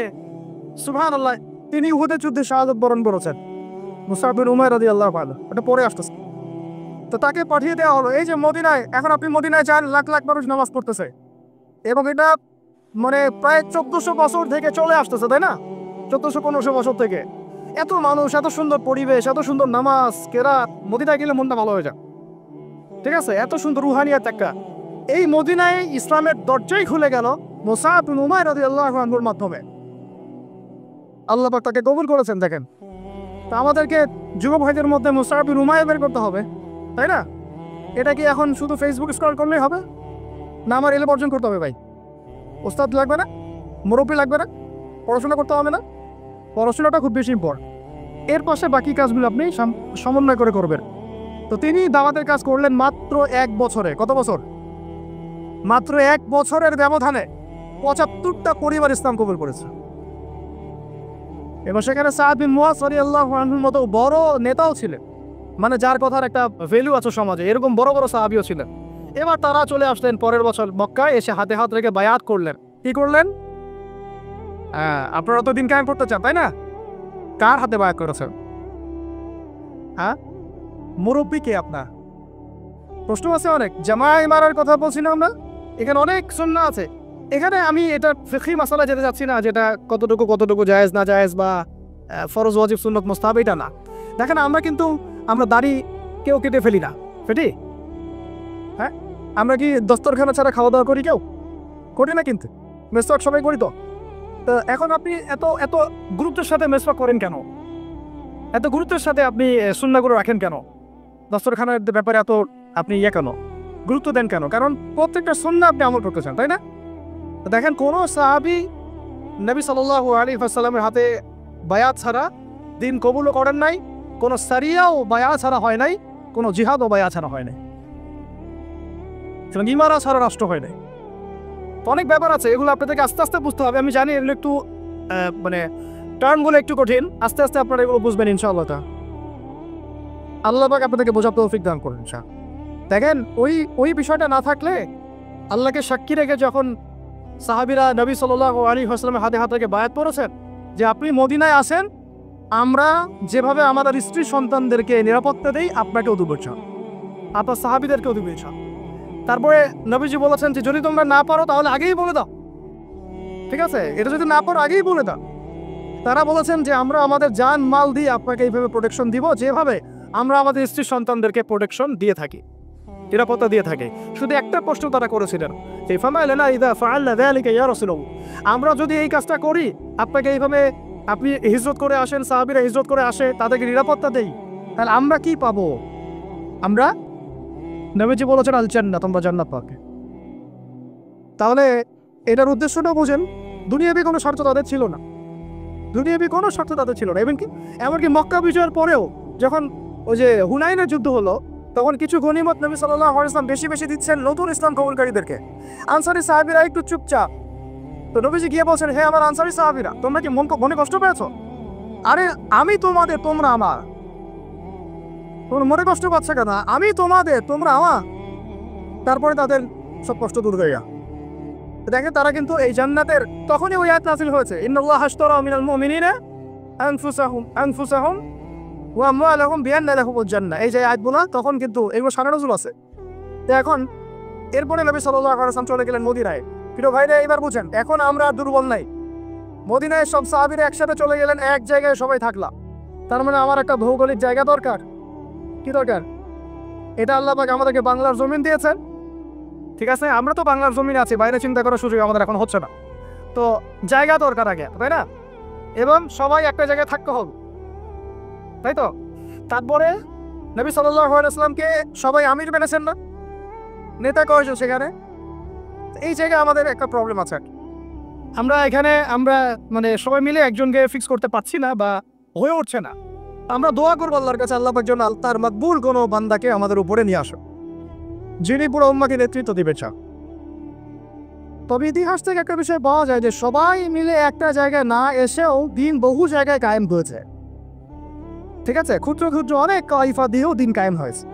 সুবহানাল্লাহ। তিনি উহুদের যুদ্ধে শাহাদাত বরণ করেছেন। মুসআব বিন উমাইর রাদিয়াল্লাহু আনহু, এটা পরে আসতেছে। তো তাকে পাঠিয়ে দেওয়া হলো এই যে মদিনায়। এখন আপনি মদিনায় যান, লাখ লাখ মানুষ নামাজ পড়তেছে, এবং এটা মানে প্রায় 1400 বছর থেকে চলে আসতেছে, তাই না? 1400-1500 বছর থেকে এত মানুষ, এত সুন্দর পরিবেশ, এত সুন্দর নামাজ কেরাত, মদিনায় গেলে মনটা ভালো হয়ে যায়। ঠিক আছে, এত সুন্দর রুহানিয়াত একটা। এই মদিনায় ইসলামের দরজাই খুলে গেল মুসআব বিন উমাইর রাদিয়াল্লাহু আনহুর মাধ্যমে। আল্লাহ পাক তাকে কবুল করেছেন। দেখেন, তা আমাদেরকে যুব ভাইদের মধ্যে মুসআব বিন উমাইর বের করতে হবে, তাই না? এটা কি এখন শুধু ফেসবুক স্ক্রল করলেই হবে? না, আমার এলে অর্জন করতে হবে ভাই। ওস্তাদ লাগবে না, মুরব্বী লাগবে না, পড়াশোনা করতে হবে না? পড়াশোনাটা খুব বেশি ইম্পর্টেন্ট। এর পাশে বাকি কাজগুলো আপনি সমন্বয় করে করবেন। তো তিনি দাওয়াতের কাজ করলেন মাত্র 1 বছরে। কত বছর? মাত্র 1 বছরের ব্যবধানে 75টা পরিবার ইসলাম কবুল করেছে। এবং সেখানে সাদ বিন মুআয রাদিয়াল্লাহু আনহুর মতো বড় নেতাও ছিলেন, মানে যার কথার একটা ভ্যালু আছে সমাজে, এরকম বড় বড় সাহাবীও ছিলেন। এবার তারা চলে আসলেন পরের বছর মক্কায়, এসে হাতে হাত রেখে বায়াত করলেন। কি করলেন? আপনারা তো দিন কায়েম করতে চান, তাই না? কার হাতে বায়াত করেছেন? হ্যাঁ, মুরব্বী কে আপনার? প্রশ্ন আছে অনেক। জামাই মারার কথা বলছি না আমরা, এখানে অনেক সুন্নাহ আছে। এখানে আমি এটা ফিকহি মাসালা যেতে যাচ্ছি না, যেটা কতটুকু জায়েজ না জায়েজ বা ফরজ ওয়াজিব সুন্নত মুস্তাহাব, এটা না। দেখেন আমরা দাড়ি কেউ কেটে ফেলি না, ফেটি? হ্যাঁ, আমরা কি দস্তরখানা ছাড়া খাওয়া দাওয়া করি? কেউ করি না, কিন্তু মেসওয়াক সবাই করি। তো এখন আপনি এত এত গুরুত্বের সাথে মেসওয়াক করেন কেন? এত গুরুত্বের সাথে আপনি সুন্নাহগুলো রাখেন কেন? দস্তরখানার ব্যাপারে এত আপনি কেন গুরুত্ব দেন কেন? কারণ প্রত্যেকটা সুন্নাহ আপনি আমল করতে চান, তাই না? দেখেন, কোনো সাহাবী নবী সাল্লাল্লাহু আলাইহি ওয়াসাল্লামের হাতে বায়াত ছাড়া দিন কবুলও করেন নাই, কোনো সারিয়াও বায়াত ছাড়া হয় নাই, কোনো জিহাদও বায়াত ছাড়া হয় নাই, এবং ইমারা ছাড়া রাষ্ট্র হয় নাই। তো অনেক ব্যাপার আছে, এগুলো আপনাদেরকে আস্তে আস্তে বুঝতে হবে। আমি জানি এগুলো একটু মানে টার্মগুলো একটু কঠিন, আস্তে আস্তে আপনারা এগুলো বুঝবেন ইনশাআল্লাহ। আল্লাহ পাক আপনাদেরকে বোঝার তৌফিক দান করুন ইনশাআল্লাহ। দেখেন, ওই বিষয়টা না থাকলে, আল্লাহকে সাক্ষী রেখে যখন সাহাবীরা নবী সাল্লাল্লাহু আলাইহি ওয়াসাল্লামের হাতে হাত রেখে বায়াত করেছেন যে আপনি মদিনায় আসেন, আমরা যেভাবে আমাদের স্ত্রী সন্তানদেরকে নিরাপত্তা দেই, আপনাকেও দেব ইনশাআল্লাহ, আপনার সাহাবীদেরকেও দেব ইনশাআল্লাহ। তারপরে নবীজি বলেছেন যে যদি তোমরা না পারো তাহলে আগেই বলে দাও, ঠিক আছে? এটা যদি না পারো আগেই বলে দাও। তারা বলেছেন যে আমরা আমাদের জান মাল দিয়ে আপনাকে এইভাবে প্রোটেকশন দিব, যেভাবে আমরা আমাদের স্ত্রী সন্তানদেরকে প্রোটেকশন দিয়ে থাকি, নিরাপত্তা দিয়ে থাকি। শুধু একটা প্রশ্ন তারা করেছিলেন যে ফামা লানা ইযা ফাআলনা যালিকা ইয়া রাসূলুল্লাহ, আমরা যদি এই কাজটা করি, আপনাকে এইভাবে আপনি হিজরত করে আসেন, সাহাবীরা হিজরত করে আসে, তাদেরকে নিরাপত্তা দেই, তাহলে আমরা কি পাবো? আমরা, নবীজি বলেছেন আল জান্নাত, তোমরা জান্নাত পাবে। তাহলে এটার উদ্দেশ্যটা বুঝেন, দুনিয়াবি কোনো স্বার্থ তাদের ছিল না, দুনিয়াবি কোনো স্বার্থ তাদের ছিল না। এমনকি মক্কা বিজয়ের পরেও যখন ওই যে হুনাইনের যুদ্ধ হলো, তখন কিছু গনিমত নবী সাল্লাল্লাহু আলাইহি ওয়াসাল্লাম বেশি বেশি দিচ্ছেন নতুন ইসলাম কবুলকারীদেরকে। আনসারী সাহাবীরা একটু চুপচাপ। তো নবীজি গিয়ে বলছেন, হে আমার আনসারী সাহাবীরা, তোমরা কি মনে কষ্ট পেয়েছো? আরে আমি তোমাদের, তোমরা আমার। তোমরা মনে কষ্ট পাচ্ছ কেন? আমি তোমাদের, তোমরা আমার। তারপরে তাদের সব কষ্ট দূর হয়ে গেল। দেখেন, তারা কিন্তু এই জান্নাতের তখনই ওই আয়াত নাযিল হয়েছে, ইন্নাল্লাহা আশতারা মিনাল মুমিনিনা আনফুসাহুম ওয়া আমওয়ালাহুম বিআন্না লাহুমুল জান্নাহ। এই যে আয়াতগুলো, তখন কিন্তু এগুলো সারা নজুল আছে। তো এখন এরপরে নবী সাল্লাল্লাহু আলাইহি ওয়াসাল্লাম চলে গেলেন মদিনায়। প্রিয় ভাইরা, এবার বুঝেন, এখন আমরা দুর্বল নাই। মদিনায় সব সাহাবীরা একসাথে চলে গেলেন, এক জায়গায় সবাই থাকলাম। তার মানে আমার একটা ভৌগোলিক জায়গা দরকার। কি দরকার? এটা আল্লাহ পাক আমাদেরকে বাংলার জমিন দিয়েছেন, ঠিক আছে? আমরা তো বাংলার জমিনে আছি, বাইরে চিন্তা করার সুযোগ আমাদের এখন হচ্ছে না। তো জায়গা দরকার আগে, তাই না? এবং সবাই একটা জায়গায় থাকতে হবে, তাই তো? তারপরে নবী সাল্লাল্লাহু আলাইহি ওয়াসাল্লামকে সবাই আমির মেনেছেন না? নেতা কয়জন সেখানে? এই জায়গায় আমাদের একটা প্রবলেম আছে। আমরা মানে সবাই মিলে একজনকে ফিক্স করতে পারছি না বা হয়ে উঠছে না। আমরা দোয়া করবো আল্লাহর কাছে, আল্লাহ পাক যেন তার মাকবুল কোনো বান্দাকে আমাদের উপরে নিয়ে আসো, যিনি পুরো উম্মাহকে নেতৃত্ব দিবে। তবে ইতিহাস থেকে একটা বিষয় পাওয়া যায় যে সবাই মিলে একটা জায়গায় না এসেও দিন বহু জায়গায় কায়েম হয়েছে, ঠিক আছে? ক্ষুদ্র ক্ষুদ্র অনেক কাইফা দিয়েও দিন কায়েম হয়েছে।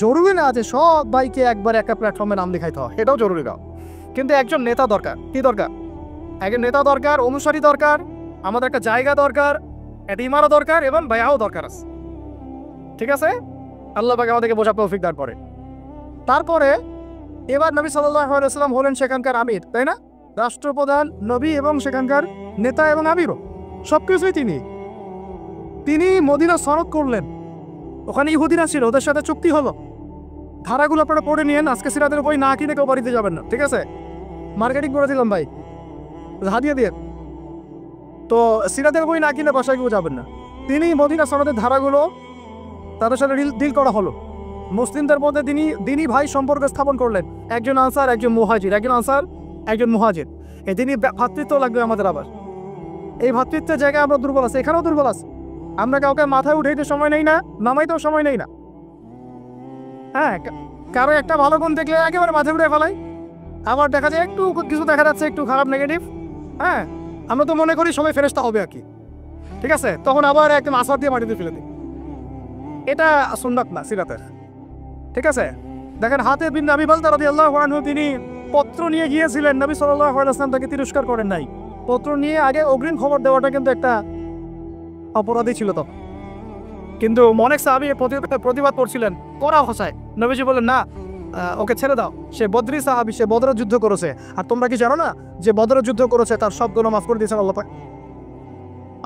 জরুরি না যে সবাইকে একবার একটা প্ল্যাটফর্মে নাম লিখাইতে হয়, এটাও জরুরি না। কিন্তু একজন নেতা দরকার। কি দরকার? একজন নেতা দরকার, অনুসারী দরকার, আমাদের একটা জায়গা দরকার, একটা ইমারত দরকার, এবং বায়াও দরকার আছে, ঠিক আছে? আল্লাহ পাক আমাদেরকে বোঝা তৌফিক দান করে। তারপরে এবার নবী সাল্লাল্লাহু আলাইহি ওয়াসাল্লাম হলেন সেখানকার আমির, তাই না? রাষ্ট্রপ্রধান, নবী এবং সেখানকার নেতা এবং আমিরও, সবকিছুই তিনি মদিনা সনদ করলেন। ওখানে ইহুদিরা ছিল, ওদের সাথে চুক্তি হলো। ধারাগুলো আপনারা পড়ে নিয়েন, আজকে সিরাতের বই না কিনে কেউ বাড়িতে যাবেন না, ঠিক আছে? মার্কেটিং করে দিলাম ভাই, হাতিয়ে দিয়ে। তো সিরাতের বই না কিনে বাসায় কেউ যাবেন না। তিনি মদিনা সনদের ধারাগুলো তাদের সাথে ডিল করা হলো। মুসলিমদের মধ্যে তিনি দিনই ভাই সম্পর্ক স্থাপন করলেন, একজন আনসার একজন মুহাজির, একজন আনসার একজন মুহাজির। এই দিনই ভ্রাতৃত্ব লাগবে আমাদের। আবার এই ভ্রাতৃত্বের জায়গায় আমরা দুর্বল আছি, এখানেও দুর্বল আছে। আমরা কাউকে মাথায় উঠাইতে সময় নেই না, নামাইতেও সময় নেই না। হ্যাঁ, কারো একটা ভালো গুণ দেখলে একেবারে মাথায় উঠে ফেলাই। আবার দেখা যায় একটু কিছু দেখা যাচ্ছে একটু খারাপ নেগেটিভ, হ্যাঁ, আমরা তো মনে করি সবাই ফেরেশতা হবে আর কি, ঠিক আছে? তখন আবার একদম আসার দিয়ে মাটিতে ফেলে দিই। এটা সুন্নাত না সিরাতের, ঠিক আছে? দেখেন হাতেব বিন আবি বালতা রাদিয়াল্লাহু আনহু, তিনি পত্র নিয়ে গিয়েছিলেন, নবী সাল্লাল্লাহু আলাইহি ওয়াসাল্লাম তাকে তিরস্কার করেন নাই। পত্র নিয়ে আগে অগ্রিম খবর দেওয়াটা কিন্তু একটা অপরাধী ছিল তখন। কিন্তু অনেক সাহাবী প্রতিবাদ করছিলেন, করা হসায়। নবীজি বললেন না, ওকে ছেড়ে দাও, সে বদরি সাহাবী, সে বদরের যুদ্ধ করেছে। আর তোমরা কি জানো না যে বদরের যুদ্ধ করেছে তার সব গুনাহ মাফ করে দিয়েছেন আল্লাহ পাক?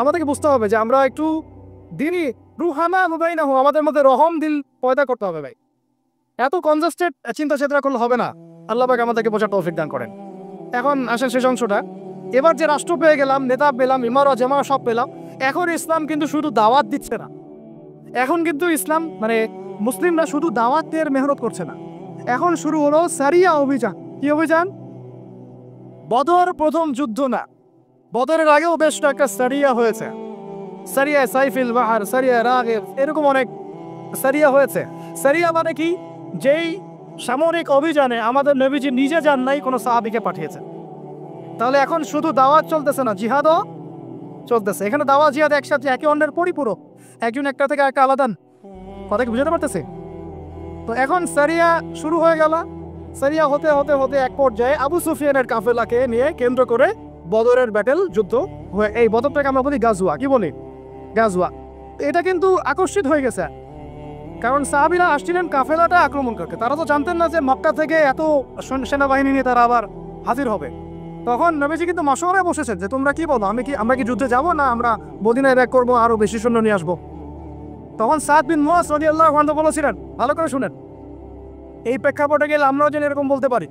আমাদেরকে বুঝতে হবে যে আমরা একটু দিনই রুহামা মুবাইনাহু, আমাদের মধ্যে রহম দিল পয়দা করতে হবে ভাই। এত কনজাস্টেড চিন্তা চেতনা করলে হবে না। আল্লাহ পাক আমাদেরকে বোঝার তৌফিক দান করেন। এখন আসেন শেষ অংশটা। এবার যে রাষ্ট্র পেয়ে গেলাম, নেতা পেলাম, ইমারা জামা সব পেলাম, এখন ইসলাম কিন্তু শুধু দাওয়াত দিচ্ছে না। এখন কিন্তু ইসলাম মানে মুসলিমরা শুধু দাওয়াতের মেহনত করছে না, এখন শুরু হলো সারিয়া অভিযান। কি অভিযান? বদর প্রথম যুদ্ধ না, বদরের আগেও বেশ একটা সারিয়া হয়েছে। সারিয়া সাইফিল বাহার, সারিয়া রাগিব, এরকম অনেক সারিয়া হয়েছে। সারিয়া মানে কি? যেই সামরিক অভিযানে আমাদের নবীজি নিজে যান নাই, কোনো সাহাবীকে পাঠিয়েছেন। তাহলে এখন শুধু দাওয়াত চলতেছে না, জিহাদও চলতেছে। এখানে দাওয়াত জিহাদ একসাথে, একে অন্যের পরিপূরক, একজন একটা থেকে একটা আলাদা। কথা কি বুঝতে পারতেছে? তো এখন সারিয়া শুরু হয়ে গেল। সারিয়া হতে হতে হতে এক পর্যায়ে আবু সুফিয়ানের কাফেলাকে নিয়ে কেন্দ্র করে বদরের ব্যাটেল যুদ্ধ হয়ে, এই বদরটাকে আমরা বলি গাজওয়া। কি বলি? গাজওয়া। এটা কিন্তু আকস্মিক হয়ে গেছে, কারণ সাহাবীরা আসছিলেন কাফেলাটা আক্রমণ করতে। তারা তো জানতেন না যে মক্কা থেকে এত সেনাবাহিনী নিয়ে তারা আবার হাজির হবে। তখন নবীজি কিন্তু মাশওয়ারায় বসেছেন যে তোমরা কি বলো, আমরা কি যুদ্ধে যাব, না আমরা মদিনায় ব্যাক করবো, আরো বেশি সৈন্য নিয়ে আসবো? তখন সাদ বিন মুআজ রাদিয়াল্লাহু আনহু বলেছিলেন, ভালো করে শুনেন, এই প্রেক্ষাপটে গেলে আমরাও যেন এরকম বলতে পারি।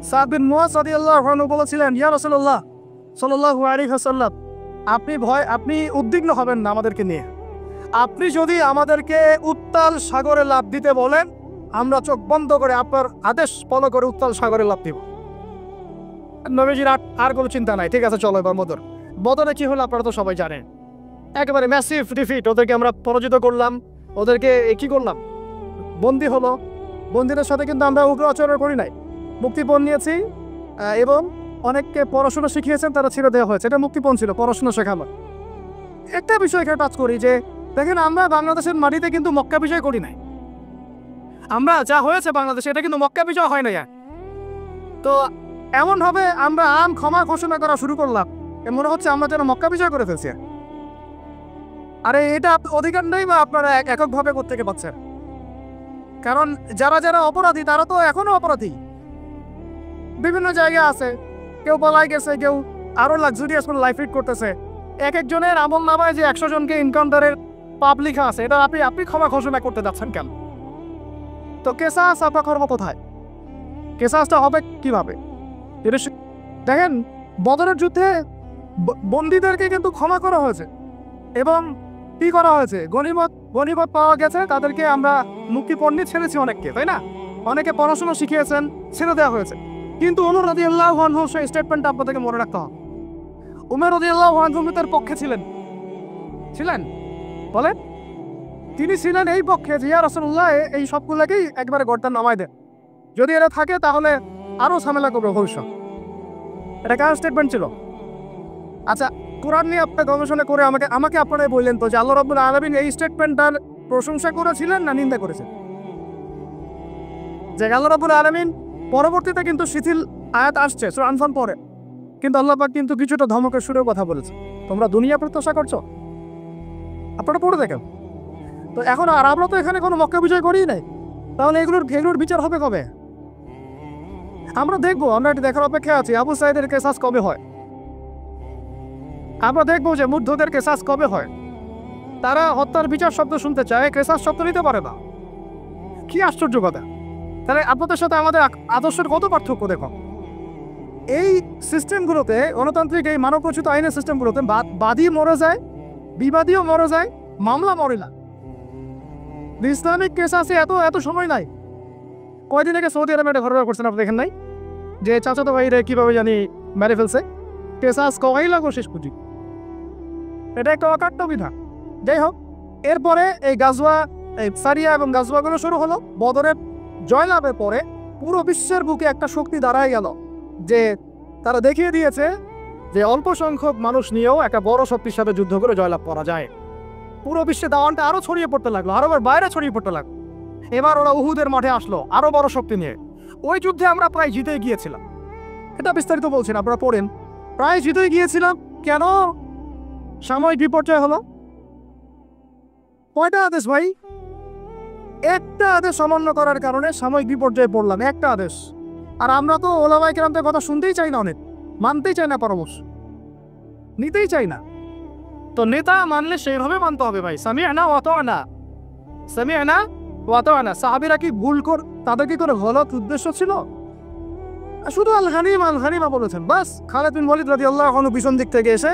সাদ বিন মুআজ রাদিয়াল্লাহু আনহু বলেছিলেন, ইয়া রাসূলুল্লাহ সাল্লাল্লাহু আলাইহি ওয়াসাল্লাম, আপনি উদ্বিগ্ন হবেন না আমাদেরকে নিয়ে। আপনি যদি আমাদেরকে উত্তাল সাগরে লাফ দিতে বলেন, আমরা চোখ বন্ধ করে আপনার আদেশ ফলো করে উত্তাল সাগরে লাফ দিব। নবীজির আর কোনো চিন্তা নাই, ঠিক আছে চলো এবার বদরে কি হলো আপনারা তো সবাই জানেন। একেবারে ম্যাসিভ ডিফিট, ওদেরকে আমরা পরাজিত করলাম। ওদেরকে কি করলাম? বন্দী হলো। বন্দীদের সাথে কিন্তু আমরা উগ্র আচরণ করি নাই, মুক্তিপণ নিয়েছি এবং অনেককে পড়াশোনা শিখিয়েছেন, তারা ছেড়ে দেওয়া হয়েছে। এটা মুক্তিপণ ছিল, পড়াশোনা শেখানো। একটা বিষয় এখানে টাচ করি যে দেখেন, আমরা বাংলাদেশের মাটিতে কিন্তু মক্কা বিজয় করি নাই। আমরা যা হয়েছে বাংলাদেশে, এটা কিন্তু মক্কা বিজয় হয় না। তো এমন হবে আমরা ক্ষমা ঘোষণা করা শুরু করলাম, মনে হচ্ছে আমরা যেন মক্কা বিজয় করে ফেলছি। আরে এটা অধিকার নেই বা আপনারা এককভাবে কোত্থেকে পাচ্ছেন? কারণ যারা যারা অপরাধী তারা তো এখনো অপরাধী, বিভিন্ন জায়গায় আছে। কেউ পালাই গেছে, কেউ আরো লাক্সারিয়াস লাইফ লিড করতেছে, এক একজনের আমল নামায় যে 100 জনকে ইনকাউন্টারের পাপ লেখা আছে, এটা আপনি ক্ষমা ঘোষণা করতে যাচ্ছেন কেন? তো কেসাস আপনার কর্ম কোথায়? কেসাসটা হবে কিভাবে? দেখেন, বদরের যুদ্ধে বন্দীদেরকে কিন্তু ক্ষমা করা হয়েছে এবং কি করা হয়েছে, গনিমত পাওয়া গেছে, তাদেরকে আমরা মুক্তিপণ্যে ছেড়েছি অনেককে, তাই না? অনেকে পড়াশোনা শিখিয়েছেন, ছেড়ে দেওয়া হয়েছে। কিন্তু ওমর রাদিয়াল্লাহু আনহু সেই স্টেটমেন্টটা আপনাদেরকে মনে রাখতে হবে। ওমর রাদিয়াল্লাহু আনহু তার পক্ষে ছিলেন বলেন, তিনি ছিলেন এই পক্ষে যে ইয়া রাসূলুল্লাহ এই সবগুলোকেই একবারে গর্দান নামায় দেন, যদি এরা থাকে তাহলে আরো ঝামেলা করবে ভবিষ্যৎ। এটা কার স্টেটমেন্ট ছিল? আচ্ছা, কোরআন নিয়ে আপনি গবেষণা করে আমাকে আপনারাই বললেন তো যে আল্লাহ রাব্বুল আলামিন এই স্টেটমেন্টটার প্রশংসা করেছিলেন না নিন্দা করেছেন? যে আল্লাহ রাব্বুল আলামিন পরবর্তীতে কিন্তু শিথিল আয়াত আসছে সূরা আনফাল পরে, কিন্তু আল্লাহ পাক কিন্তু কিছুটা ধমকের সুরেও কথা বলেছে, তোমরা দুনিয়া প্রত্যাশা করছো, আপনারা পড়ে দেখেন। তো এখন আর আমরা তো এখানে কোনো মক্কা বিজয় করিই নাই, তাহলে এগুলোর বিচার হবে কবে? আমরা দেখবো, আমরা এটা দেখার অপেক্ষা আছি আবু সাইদের কেসাস কবে হয়। আমরা দেখবো যে মুগ্ধদের কেসাস কবে হয়। তারা হত্যার বিচার শব্দ শুনতে চায়, কেসাস শব্দ নিতে পারে না। কি আশ্চর্য কথা! তাহলে আপনাদের সাথে আমাদের আদর্শের কত পার্থক্য দেখো। এই সিস্টেমগুলোতে, গণতান্ত্রিক এই মানবরচিত আইনের সিস্টেমগুলোতে বাদী মরে যায়, বিবাদীও মরে যায়, মামলা মরে না। ইসলামিক কেসাসে এত সময় নাই। কয়দিন আগে সৌদি আরবে একটা ঘটনা করছেন, আপনি দেখেন নাই? যে চাচাতো ভাইরে কিভাবে জানি মেরে ফেলছে, কেসাস কই লাগো শেষ পুঁজি। এটা একটা অকাট্য বিধান। যাই হোক, এরপরে এই গাজওয়া, এই সারিয়া এবং গাজওয়াগুলো শুরু হলো। বদরের জয়লাভের পরে পুরো বিশ্বের বুকে একটা শক্তি দাঁড়ায় গেল, যে তারা দেখিয়ে দিয়েছে যে অল্প সংখ্যক মানুষ নিয়েও একটা বড় শক্তির সাথে যুদ্ধ করে জয়লাভ করা যায়। পুরো বিশ্বে দাওয়ানটা আরো ছড়িয়ে পড়তে লাগলো, আরবের বাইরে ছড়িয়ে পড়তে লাগলো। এবার ওরা উহুদের মাঠে আসলো আরো বড় শক্তি নিয়ে। ওই যুদ্ধে আমরা প্রায় জিতে গিয়েছিলাম, এটা বিস্তারিত বলছেন, আপনারা পড়েন। প্রায় জিতে গিয়েছিলাম, কেন? সাময়িক বিপর্যয় হলো। কয়টা আদেশ ভাই? একটা আদেশ অমান্য করার কারণে সাময়িক বিপর্যয়ে পড়লাম, একটা আদেশ। আর আমরা তো ওলামায়ে কেরামদের কথা শুনতেই চাই না, অনেক মানতেই চাই না, পরামর্শ নিতেই চাই না। তো নেতা মানলে সেইভাবে মানতে হবে ভাই। সামি'না ওয়া আতা'না, সামি'না ওয়া আতা'না। সাহাবীরা কি ভুল তাদের কি কোনো গলত উদ্দেশ্য ছিল? শুধু আল হানিমা বলেছেন, বাস। খালিদ বিন ওয়ালিদ রাদিয়াল্লাহু আনহু পিছন দিক থেকে এসে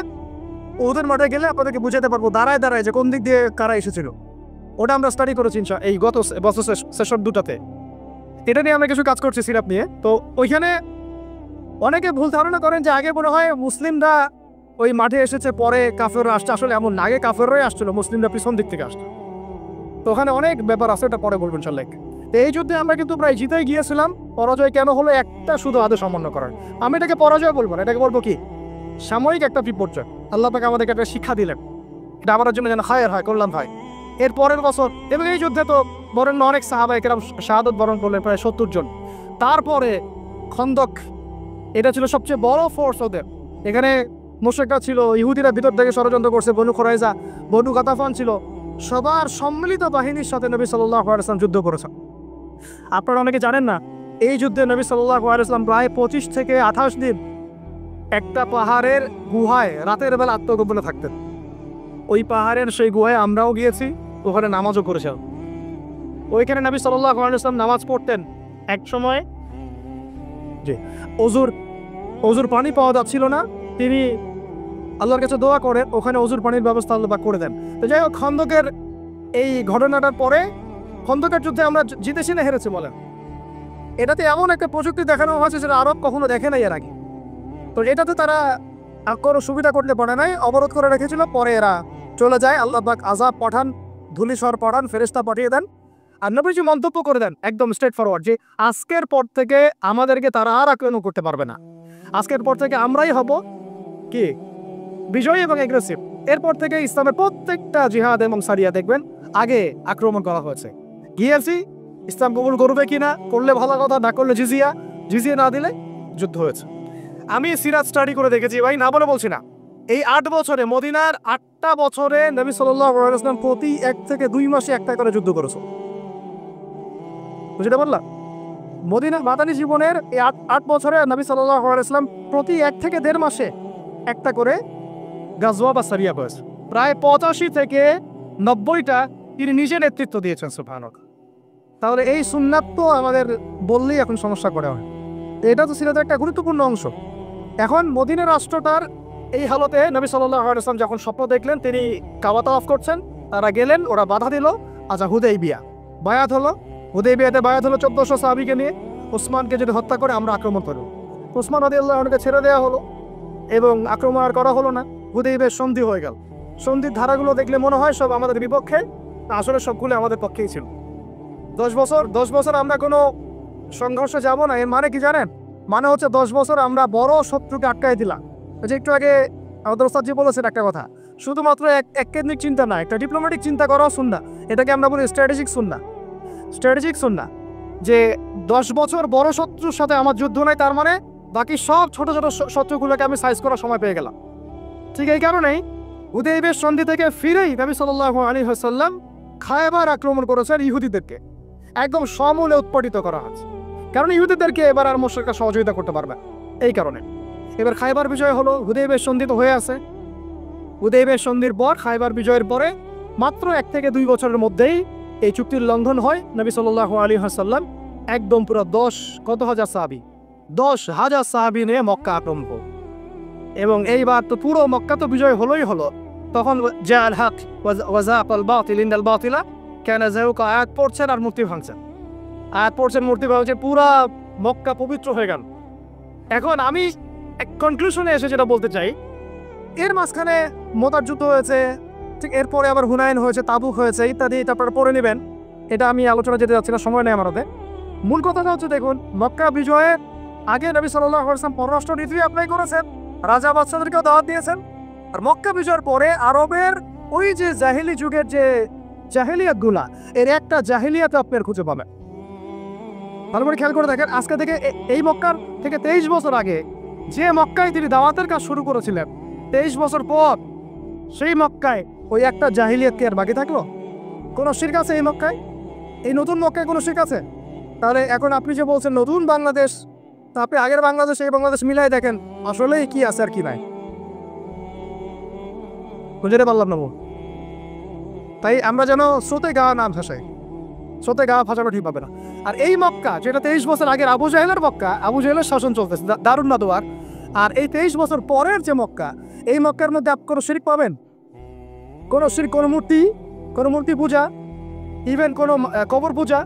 ওদের মাঠে গেলে আপনাদেরকে বুঝাতে পারবো দাঁড়ায় যে কোন দিক দিয়ে কারা এসেছিল। ওটা আমরা স্টাডি করেছি এই গত বছর সেশন দুটাতে। এটা নিয়ে আমরা কিছু কাজ করছি সিরাপ নিয়ে। তো ওইখানে অনেকে ভুল ধারণা করেন যে আগে মনে হয় মুসলিমরা ওই মাঠে এসেছে, পরে কাফেররা আসছে। আসলে এমন না, আগে কাফেররাই আসছিল, মুসলিমরা পিছন দিক থেকে আসতো। তো ওখানে অনেক ব্যাপার আছে, ওটা পরে বলবেন ইনশাআল্লাহ। তো এই যুদ্ধে আমরা কিন্তু প্রায় জিতেই গিয়েছিলাম। পরাজয় কেন হলো? একটা শুধু আদেশ অমান্য করার। আমি এটাকে পরাজয় বলবো না, এটাকে বলবো কি, সাময়িক একটা বিপর্যয়। আল্লাহ পাক আমাদেরকে একটা শিক্ষা দিলেন, এটা আমাদের জন্য যেন খায়ের হয়, কল্যাণ হয়। এর পরের বছর এবং এই যুদ্ধে তো বরেণ্য অনেক সাহাবায়ে কেরাম শাহাদত বরণ করলেন, প্রায় 70 জন। তারপরে খন্দক, এটা ছিল সবচেয়ে বড় ফোর্স ওদের। এখানে মুশরিকরা ছিল, ইহুদিরা ভিতর থেকে ষড়যন্ত্র করছে, বনু কুরাইজা, বনু গাতাফান ছিল। সবার সম্মিলিত বাহিনীর সাথে নবী সাল্লাল্লাহু আলাইহি ওয়াসাল্লাম যুদ্ধ করেছেন। আপনারা অনেকে জানেন না, এই যুদ্ধে নবী সাল্লাল্লাহু আলাইহি ওয়াসাল্লাম প্রায় 25 থেকে 28 দিন একটা পাহাড়ের গুহায় রাতের বেলা আত্মগোপনে থাকতেন। ওই পাহাড়ের সেই গুহায় আমরাও গিয়েছি, ওখানে নামাজও করেছেন। ওইখানে নবী সাল্লাল্লাহু আলাইহি ওয়াসাল্লাম নামাজ পড়তেন। এক সময় যে অজুর পানি পাওয়া যাচ্ছিল না, তিনি আল্লাহর কাছে দোয়া করেন, ওখানে অজুর পানির ব্যবস্থা আল্লাহ পাক করে দেন। তো যাই হোক, খন্দকের এই ঘটনাটার পরে খন্দকের যুদ্ধে আমরা জিতেছি না হেরেছি বলেন? এটাতে এমন একটা প্রযুক্তি দেখানো হয়েছে যেটা আরব কখনো দেখে নাই এর আগে। তো এটাতে তারা কোনো সুবিধা করতে পারে নাই, অবরোধ করে রেখেছিল। পরে এরা চলে যায়, আল্লাহ পাক আযাব পাঠান, ধূলিঝড় পাঠান, ফেরেশতা পাঠিয়ে দেন। আর নবীজি মন্তব্য করে দেন একদম স্ট্রেট ফরওয়ার্ড যে আজকের পর থেকে আমাদেরকে তারা আর আক্রমণ করতে পারবে না। আজকের পর থেকে আমরাই হব কি বিজয়ী এবং এগ্রেসিভ। এরপর থেকে ইসলামের প্রত্যেকটা জিহাদ এবং সারিয়া দেখবেন আগে আক্রমণ করা হয়েছে। গিয়েছি, ইসলাম কবুল করবে কিনা, করলে ভালো কথা, না করলে জিজিয়া না দিলে যুদ্ধ হয়েছে। আমি সিরাত স্টাডি করে দেখেছি ভাই, না বলে বলছি না। এই 8 বছরে, মদিনার 8টা বছরে নবী সাল্লাল্লাহু আলাইহি ওয়াসাল্লাম প্রতি 1 থেকে 2 মাসে একটা করে যুদ্ধ করেছে। বুঝতে পারলাম? মদিনা মাদানী জীবনের এই 8 বছরে নবী সাল্লাল্লাহু আলাইহি ওয়াসাল্লাম প্রতি 1 থেকে 1.5 মাসে একটা করে গাজওয়া বা সারিয়া করেছে। প্রায় 85 থেকে 90টা তিনি নিজে নেতৃত্ব দিয়েছেন সুবহানাল্লাহ। তাহলে এই সুন্নাত তো আমাদের বললেই এখন সমস্যা করে হয়। এটা তো সিরাতের একটা গুরুত্বপূর্ণ অংশ। এখন মদিনা রাষ্ট্রটার এই হালতে নবী সাল্লাল্লাহু আলাইহি ওয়াসাল্লাম যখন স্বপ্ন দেখলেন তিনি কাবা তাওয়াফ করছেন, তারা গেলেন, ওরা বাধা দিল। আচ্ছা, হুদাইবিয়া বায়াত হলো, হুদাইবিয়াতে বায়াত হলো 1400 সাহাবীকে নিয়ে, ওসমানকে যদি হত্যা করে আমরা আক্রমণ করব। ওসমান রাদিয়াল্লাহু আনহুকে ছেড়ে দেওয়া হলো এবং আক্রমণ আর করা হলো না। হুদাইবিয়ার সন্ধি হয়ে গেল। সন্ধির ধারাগুলো দেখলে মনে হয় সব আমাদের বিপক্ষে, আসলে সবগুলো আমাদের পক্ষেই ছিল। 10 বছর আমরা কোনো সংঘর্ষে যাব না, এর মানে কি জানেন? মানে হচ্ছে 10 বছর আমরা বড় শত্রুকে আটকাই দিলাম। যে একটু আগে আমাদের ওস্তাদজি বলেছেন একটা কথা, শুধুমাত্র এক কেন্দ্রিক চিন্তা না, একটা ডিপ্লোম্যাটিক চিন্তা করাও সুন্নাহ। এটাকে আমরা বলি স্ট্র্যাটেজিক সুন্নাহ। যে 10 বছর বড় শত্রুর সাথে আমার যুদ্ধ নাই, তার মানে বাকি সব ছোট ছোট শত্রুগুলোকে আমি সাইজ করার সময় পেয়ে গেলাম। ঠিক এই কারণেই হুদাইবিয়ার সন্ধি থেকে ফিরেই নবী সাল্লাল্লাহু আলাইহি ওয়াসাল্লাম খায়বার আক্রমণ করেছেন। ইহুদিদেরকে একদম সমূলে উৎপাটিত করা হয়েছে, কারণ ইহুদিদেরকে এবার আর মুশরিকরা সহযোগিতা করতে পারবে। এই কারণে এবার খায়বার বিজয় হলো। হুদাইবিয়ার সন্ধি তো হয়ে আছে। হুদাইবিয়ার সন্ধির পর, খায়বার বিজয়ের পরে মাত্র 1 থেকে 2 বছরের মধ্যেই এই চুক্তির লঙ্ঘন হয়। নবী সাল্লাল্লাহু আলাইহি ওয়াসাল্লাম একদম পুরো 10,000 সাহাবী নিয়ে মক্কা আক্রমণ করল। এবং এইবার তো পুরো মক্কা তো বিজয় হলোই হলো। তখন জাআল হক ওয়া যাকাল বাতিল ইন্নাল বাতিলা কানা যাহুকা আয়াত পড়ছেন আর মূর্তি ভাঙছেন, মূর্তি ভাঙছেন, পুরা মক্কা পবিত্র হয়ে গেল। এখন আমি এক কনক্লুশনে এসে যেটা বলতে চাই, এর মাঝখানে মোতার যুদ্ধ হয়েছে, ঠিক এরপরে আবার হুনাইন হয়েছে, তাবুক হয়েছে ইত্যাদি, আপনারা পড়ে নেবেন। এটা আমি আলোচনা যেতে যাচ্ছি না, সময় নেই আমার হাতে। মূল কথাটা হচ্ছে, দেখুন, মক্কা বিজয়ের আগে নবী সাল্লাল্লাহু আলাইহি ওয়াসাল্লাম পররাষ্ট্র নীতি অ্যাপ্লাই করেছেন, রাজা বাদশাদেরকেও দাওয়াত দিয়েছেন। আর মক্কা বিজয়ের পরে আরবের ওই যে জাহিলি যুগের যে জাহিলিয়াতগুলা, এর একটা জাহিলিয়াত আপনার খুঁজে পাবেন। ভালো করে খেয়াল করে দেখেন, আজকে থেকে এই মক্কার থেকে 23 বছর আগে যে মক্কায় তিনি দাওয়াতের কাজ শুরু করেছিলেন, 23 বছর পর সেই মক্কায় ওই একটা জাহিলিয়াত কি আর বাকি থাকলো? কোনো শিরক আছে এই মক্কায়? এই নতুন মক্কায় কোনো শিরক আছে? তাহলে এখন আপনি যে বলছেন নতুন বাংলাদেশ, তা আপনি আগের বাংলাদেশ এই বাংলাদেশ মিলাই দেখেন আসলেই কি আছে আর কি নাই, বুঝতে পারলাম না। তাই আমরা যেন স্রোতে গাওয়া না ভাসাই, স্রোতে গাওয়া ভাসানো ঠিক পাবে না। আর এই মক্কা যেটা 23 বছর আগের আবু জাহেলের মক্কা, আবু জাহেলের শাসন চলতেছে দারুন নাদোয়ার, আর এই 23 বছর পরের যে মক্কা, এই মক্কার মধ্যে আপনি কোনো শিরক পাবেন? কোনো শিরক, কোনো মূর্তি পূজা, ইভেন কোনো কবর পূজা,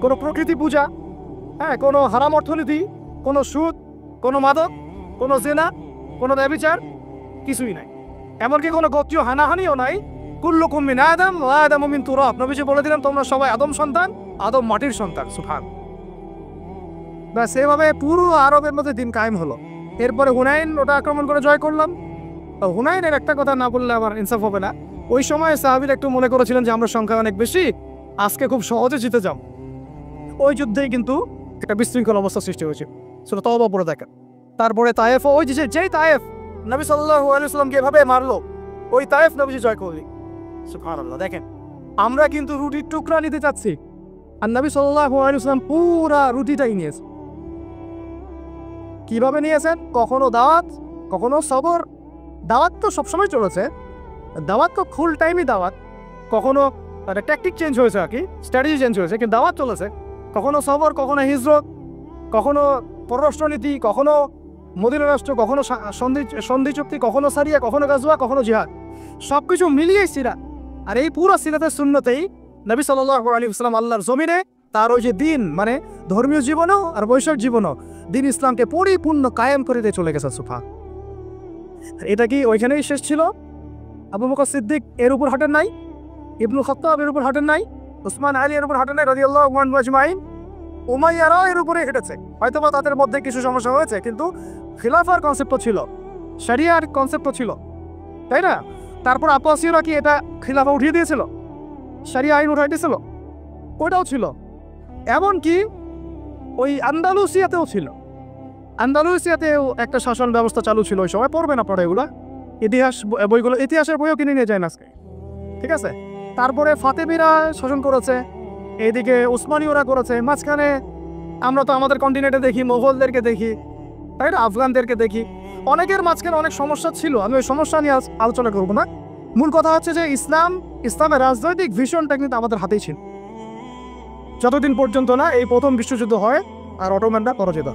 কোনো প্রকৃতি পূজা, হ্যাঁ, কোনো হারাম অর্থনীতি, কোনো সুদ, কোনো মাদক, কোনো জেনা, কোনো ব্যভিচার, কিছুই নাই। এমনকি কোনো গোত্রীয় হানাহানিও নাই। কুল্লুকুম মিন আদম ওয়া আদামু মিন তুরাব, নবীজি বলে দিলেন তোমরা সবাই আদম সন্তান, আদম মাটির সন্তান। সুবহান। ব্যাস, এভাবে পুরো আরবের মধ্যে দিন কায়েম হলো। এরপরে হুনাইন ওটা আক্রমণ করে জয় করলাম। হুনাইনের একটা কথা না বললে আমার ইনসাফ হবে না। ওই সময় সাহাবীরা একটু মনে করেছিলেন যে আমরা সংখ্যা অনেক বেশি, আজকে খুব সহজে জিতে যাব। ওই যুদ্ধেই কিন্তু একটা বিশৃঙ্খল অবস্থা সৃষ্টি হয়েছে। সেটা তওবা পড়ে দেখেন। তারপরে তায়েফ, ওই যেই তায়েফ নবী সাল্লাল্লাহু আলাইহি ওয়াসাল্লামকে এভাবে মারলো, ওই তায়েফ নবীজি জয় করলি। সুবহানাল্লাহ। দেখেন, আমরা কিন্তু রুটির টুকরা নিতে চাচ্ছি, আর নবী সাল্লাল্লাহু আলাইহি ওয়াসাল্লাম পুরা রুটিটাই নিয়েছে। কিভাবে নিয়েছেন? কখনো দাওয়াত, কখনো সবর। দাওয়াত তো সবসময় চলেছে, দাওয়াত তো ফুল টাইমই দাওয়াত। কখনো ট্যাকটিক চেঞ্জ হয়েছে আর কি, স্ট্র্যাটেজি চেঞ্জ হয়েছে, কিন্তু দাওয়াত চলেছে। কখনো সবর, কখনো হিজরত, কখনো পররাষ্ট্রনীতি, কখনো মদিনা রাষ্ট্র, কখনো সন্ধি চুক্তি, কখনো সারিয়া, কখনো গাজওয়া, কখনো জিহাদ, সবকিছু মিলিয়েই সিরাত। আর এই পুরো সিরাতের সুন্নতেই নবী সাল্লাল্লাহু আলাইহি ওয়াসাল্লাম আল্লাহর জমিনে তার ওই যে দিন, মানে ধর্মীয় জীবনও আর বৈষয়িক জীবনও, দিন ইসলামকে পরিপূর্ণ কায়েম করে দিয়ে চলে গেছে। সুবহান। এটা কি ওইখানেই শেষ ছিল? আবু বকর সিদ্দিক এর উপর হাঁটেন নাই? ইবনুল খাত্তাব এর উপর হাঁটেন নাই? উসমান আলী এর উপর হাঁটেন নাই রাদিয়াল্লাহু আনহু আজমাইন? উমাইয়ারাও এর উপরে হেঁটেছে। হয়তোবা তাদের মধ্যে কিছু সমস্যা হয়েছে, কিন্তু খিলাফার কনসেপ্ট ছিল, শরিয়ার কনসেপ্ট ছিল, তাই না? তারপর আব্বাসীয়রা কি এটা খিলাফা উঠিয়ে দিয়েছিল? শরিয়া আইন উঠাই দিয়েছিল? ওইটাও ছিল। এমনকি ওই আন্দালুসিয়াতেও ছিল। আন্দালুসিয়াতেও একটা শাসন ব্যবস্থা চালু ছিল ওই সময়। পড়বেন আপনারা এগুলা, ইতিহাস বইগুলো, ইতিহাসের বইও কিনে নিয়ে যায় না আজকে, ঠিক আছে? তারপরে ফাতেমিরা শাসন করেছে, এইদিকে উসমানীয়রা করেছে। মাঝখানে আমরা তো আমাদের কন্টিনেন্টে দেখি মোগলদেরকে দেখি, তাই না, আফগানদেরকে দেখি। অনেকের মাঝখানে অনেক সমস্যা ছিল, আমি ওই সমস্যা নিয়ে আলোচনা করবো না। মূল কথা হচ্ছে যে ইসলামের রাজনৈতিক ভিশনটা কিন্তু আমাদের হাতেই ছিল, যতদিন পর্যন্ত না এই প্রথম বিশ্বযুদ্ধ হয় আর অটোম্যানরা পরাজিত।